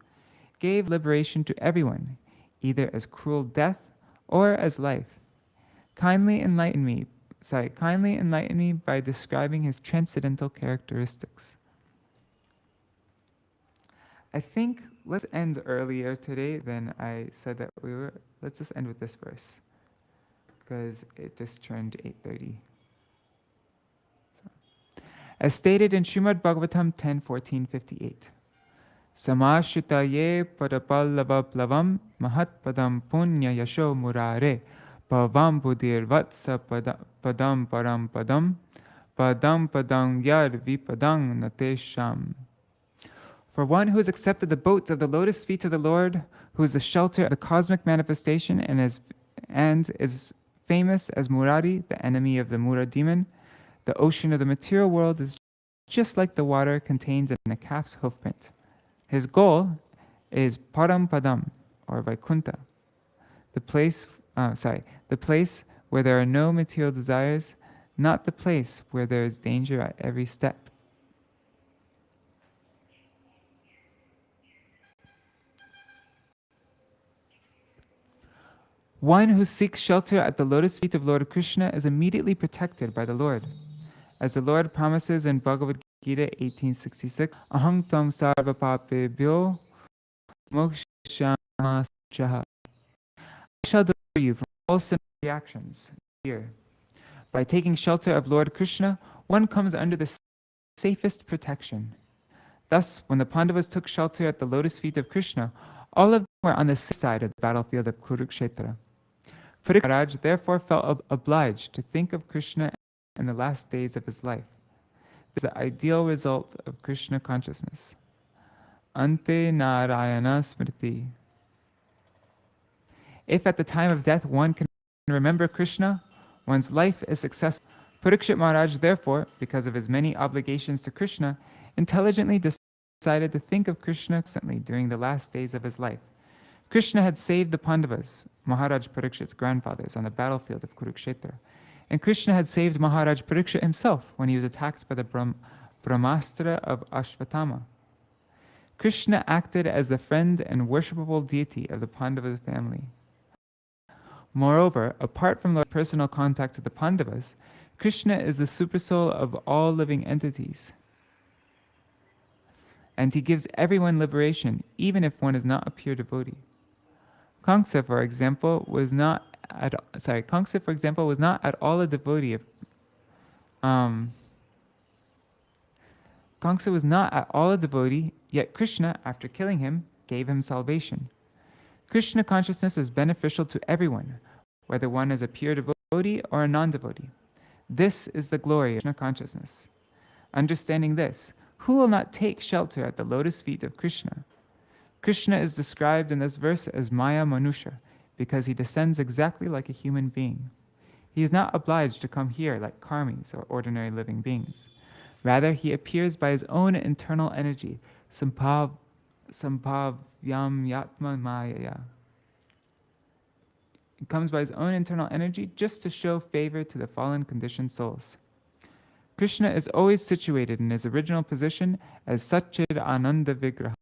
gave liberation to everyone, either as cruel death or as life. Kindly enlighten me by describing his transcendental characteristics. I think let's end earlier today than I said that we were. Let's just end with this verse, because it just turned 8:30. As stated in Śrīmad-Bhāgavatam 10:14-58. Samashitaye padapallava mahat padam punya yasho murare pavam budir vatsa padam param padam yad vipadang natesham. For one who has accepted the boat of the lotus feet of the Lord, who is the shelter of the cosmic manifestation and is famous as Murari, the enemy of the Mura demon, the ocean of the material world is just like the water contained in a calf's hoofprint. His goal is Param Padam, or Vaikuntha, the place where there are no material desires, not the place where there is danger at every step. One who seeks shelter at the lotus feet of Lord Krishna is immediately protected by the Lord. As the Lord promises in Bhagavad-Gita 18:66, Aham tam sarva papebhyo mokshamasaha. I shall deliver you from all sinful reactions. Here, by taking shelter of Lord Krishna, one comes under the safest protection. Thus, when the Pandavas took shelter at the lotus feet of Krishna, all of them were on the safe side of the battlefield of Kurukshetra. Parikṣit therefore felt obliged to think of Krishna in the last days of his life. This is the ideal result of Krishna consciousness. Ante Narayana Smriti. If at the time of death one can remember Krishna, one's life is successful. Parikṣit Maharaj therefore, because of his many obligations to Krishna, intelligently decided to think of Krishna constantly during the last days of his life. Krishna had saved the Pandavas, Mahārāja Parikṣit's grandfathers, on the battlefield of Kurukshetra. And Krishna had saved Mahārāja Parikṣit himself when he was attacked by the Brahmastra of Ashvatthama. Krishna acted as the friend and worshipable deity of the Pandava family. Moreover, apart from Lord's personal contact with the Pandavas, Krishna is the supersoul of all living entities. And he gives everyone liberation, even if one is not a pure devotee. Kamsa, for example, was not at all a devotee of Kamsa was not at all a devotee, yet Krishna, after killing him, gave him salvation. Krishna consciousness is beneficial to everyone, whether one is a pure devotee or a non-devotee. This is the glory of Krishna consciousness. Understanding this, who will not take shelter at the lotus feet of Krishna? Krishna is described in this verse as Maya Manusha, because he descends exactly like a human being. He is not obliged to come here like karmis or ordinary living beings. Rather, he appears by his own internal energy, Sambhavyam Yatma Maya. He comes by his own internal energy just to show favor to the fallen conditioned souls. Krishna is always situated in his original position as Satchid Ananda Vigraha,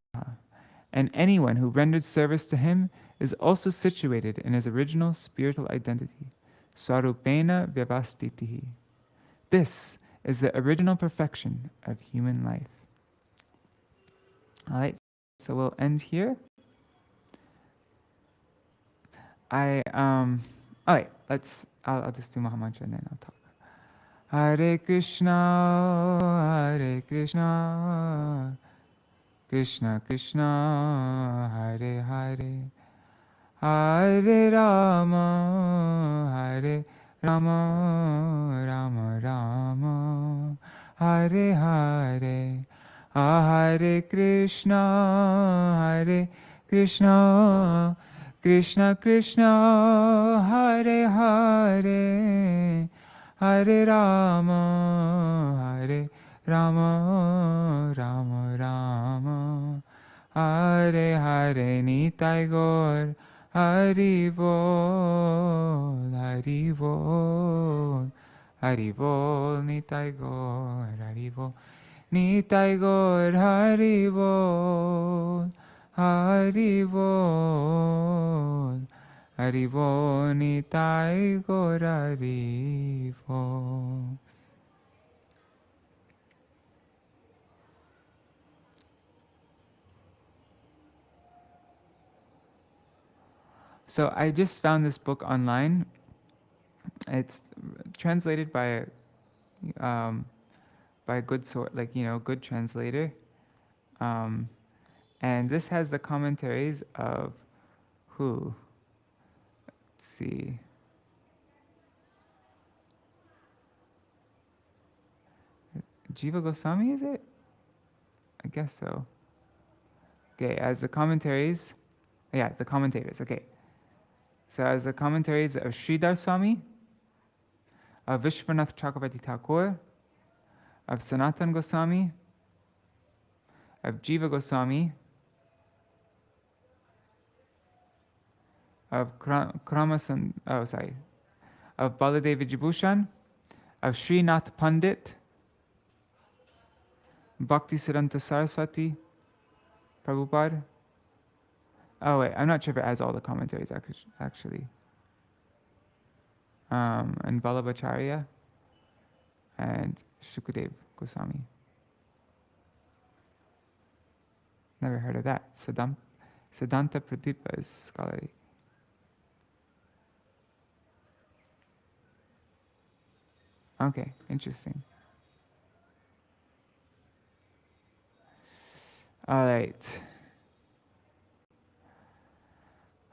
and anyone who renders service to him is also situated in his original spiritual identity, Swarupena Vyavastitihi. This is the original perfection of human life. All right, so we'll end here. I'll just do Mahamantra and then I'll talk. Hare Krishna, Krishna Krishna, Hare Hare, Hare Rama, Rama Rama, Hare Hare, Hare Krishna, Krishna Krishna, Hare Hare, Hare Rama, Rama Rama, Hare Hare. Nitāi Gaur, Hari Bol, Hari Bol, Hari Bol. Nitāi Gaur, Hari Bol. Nitāi Gaur, Hari Bol, Hari Bol, Hari Bol. Nitāi Gaur, Hari Bol. So I just found this book online. It's translated by a good sort, like, good translator. And this has the commentaries of who? Let's see. Jiva Goswami, is it? I guess so. Okay, as the commentaries, the commentators, okay. So as the commentaries of Sridhar Swami, of Vishwanath Chakravarti Thakur, of Sanatan Goswami, of Jiva Goswami, of of Baladev Vijibhushan, of Srinath Pandit, Bhakti Siddhanta Saraswati Prabhupada. Oh wait, I'm not sure if it has all the commentaries actually. And Vallabhacharya and Śukadeva Gosvāmī. Never heard of that. Siddhanta Pradipa is scholarly. Okay, interesting. All right.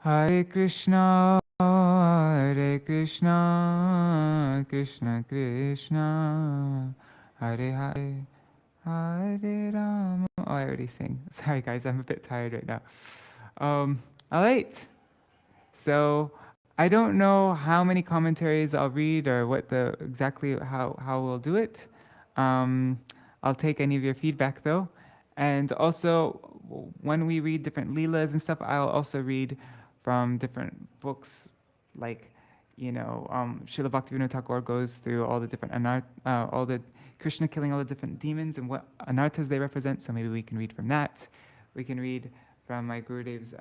Hare Krishna, Krishna Krishna, Hare Hare, Hare Rama. Oh, I already sang. Sorry guys, I'm a bit tired right now. All right. So I don't know how many commentaries I'll read or what exactly how we'll do it. I'll take any of your feedback though. And also, when we read different leelas and stuff, I'll also read from different books, like, Srila Bhaktivinoda Thakur goes through all the different all the Krishna killing all the different demons and what anarthas they represent. So maybe we can read from that. We can read from my Gurudev's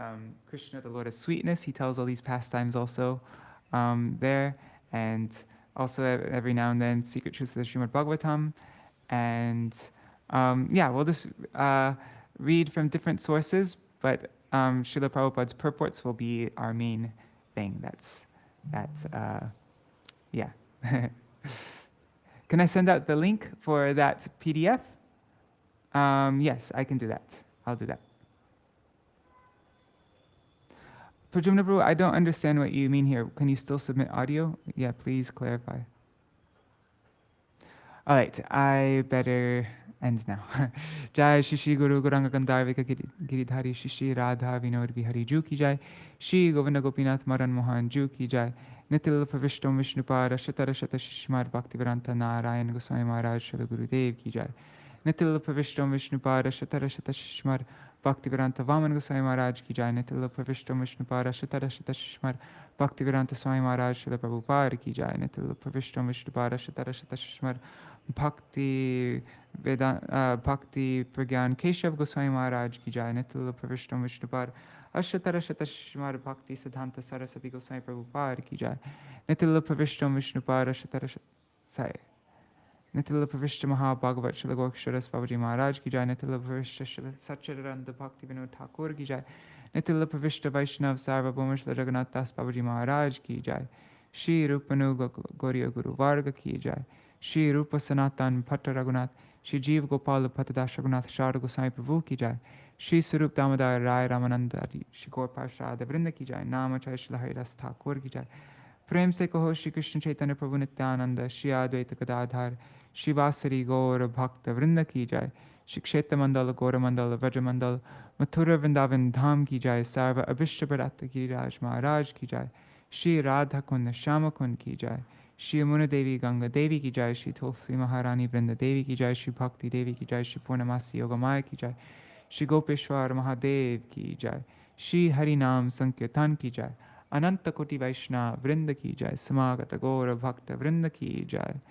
Krishna, the Lord of Sweetness. He tells all these pastimes also there, and also every now and then Secret Truths of the Śrīmad-Bhāgavatam, and we'll just read from different sources, but Śrīla Prabhupāda's purports will be our main thing. That's yeah. Can I send out the link for that PDF? Yes, I can do that. I'll do that. Prajumna Prabhu, I don't understand what you mean here. Can you still submit audio? Yeah, please clarify. All right, I better end now. Jai Shri Guru Gauranga Gandharvika Giridhari Shri Radha Vinod Bihari Ju ki jai. Shri Govinda Gopinath Madan Mohan Ju ki jai. Nitil Pravishtam Vishnupada Shatara Shata Shishmad Bhaktivedanta Narayan Goswami Mahārāja Śrīla Gurudeva ki jai. Nitil Pravishtam Vishnupada Shatara Shata Shishmad Bhaktivedanta Vaman Goswami Mahārāja ki jai. Nitil Pravishtam Vishnupada Shatara Shata Shishmad Bhaktivedanta Swami Mahārāja Śrīla Prabhupāda ki jai. Nitil Pravishtam Vishnupada Shatara Shata Shishmad Bhakti Pragyan Keshav Goswami Mahārāja ki jai. Nitil Pravishtam Vishnupad Ashatara Shata Shishmad Bhakti Siddhanta Saraswati Goswami Prabhupāda ki jai. Nitil Pravishtam Vishnupad Ashatara Nitil Pravishta Mahā-Bhagavat Śrīla Gokṣaras Babaji Mahārāja ki jai. Nitil Pravishta Satchidananda Bhakti Vinod Thakur ki jai. Nitil Pravishta Vaishnav Sarvabhauma Śrīla Jagannath Das Babaji Mahārāja ki jai. Shri Rupanu Gauriya Guru Varga ki jai. Shri Rupa Sanatan Bhatta Raghunath, Shri Jeev Gopal Bhattadash Raghunath Sharda Goswami Prabhu ki jai. Shri Sarup Damodar Rai Ramanandari, Shri Gaur Parshada Vrinda ki jai. Namachay Shri Haridas Thakur ki jai. Prem se kaho Shri Krishna Chaitanya Prabhu Nityananda, Shri Advaita Gadadhar, Shri Vasari Gaur Bhakta Vrinda ki jai. Shikshetra Mandala, Gaura Mandala, Vraja Mandala, Mathura Vrindavan Dham ki jai, Sarva Abhishta Bharata Giriraj Maharaj ki jai, Shri Radha Kund Shama Kund ki jai, Shri Yamuna Devi Ganga Devi ki jai, Shri Tulsi Maharani Vrinda Devi ki jai, Shri Bhakti Devi ki jai, Shri Purnamasi Yogamaya ki jai, Shri Gopeshwar Mahadev ki jai, Shri Harinam Sankirtan ki jai, Ananta Koti Vaishnava Vrinda ki jai, Samagata Gaura Bhakta Vrinda ki jai,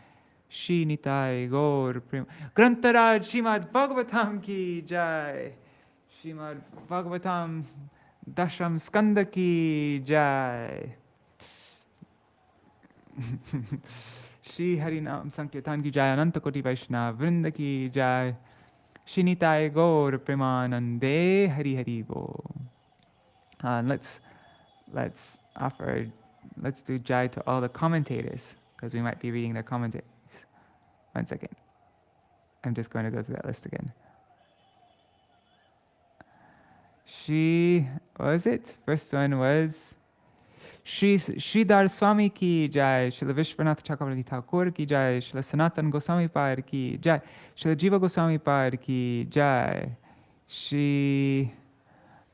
Shri Nitāi Gaura-premānande Grantaraj Śrīmad-Bhāgavatam ki jai, Śrīmad-Bhāgavatam Dasham Skanda ki jai, Shri Harinam Sankirtan ki jai, Ananta Koti Vaishnava Vrinda ki jai, Shri Nitāi Gaura-premānande, Hari Hari Bol. And let's do jai to all the commentators, because we might be reading their commentaries. 1 second. I'm just going to go through that list again. What was it? First one was Sridhar Swami ki jai, Srila Vishwanath Chakravarti Thakur ki jai, Srila Sanatan Goswami Par ki jai, Srila Jiva Goswami Par ki jai, Shri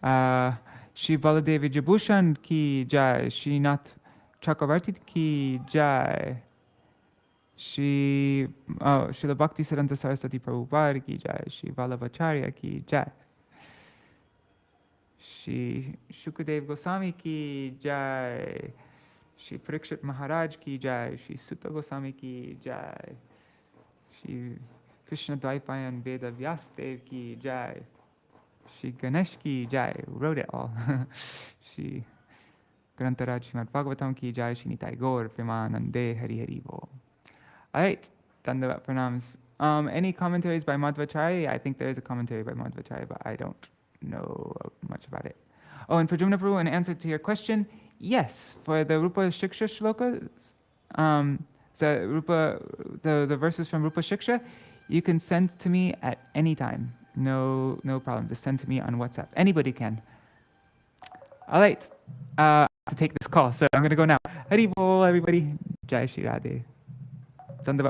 Baladevi Jabushan ki jai, Shri Nath Chakravarti ki jai, Srila Bhakti Siddhanta Saraswati Prabhupada ki jai, Shri Vallabhacharya ki jai, Shri Śukadeva Gosvāmī ki jai, Shri Parikṣit Mahārāja ki jai, Shri Sutta Gosvāmī ki jai, Shri Krishna Dvaipayan Veda Vyasadev ki jai, Shri Ganesh ki jai, wrote it all, Shri Grantaraj Śrīmad-Bhāgavatam ki jai, Shri Nitāi Gaura-premānande, Hari Hari Bol. Alright, Dandavat Pranams. Any commentaries by Madhvacharya? I think there is a commentary by Madhvacharya, but I don't know much about it. Oh, and Prajumna Prabhu, in answer to your question, yes, for the Rupa Shiksha shloka, the verses from Rupa Shiksha, you can send to me at any time. No problem. Just send to me on WhatsApp. Anybody can. All right. I have to take this call, so I'm going to go now. Hari Bol, everybody. Jai Shri Radhe. Dandavat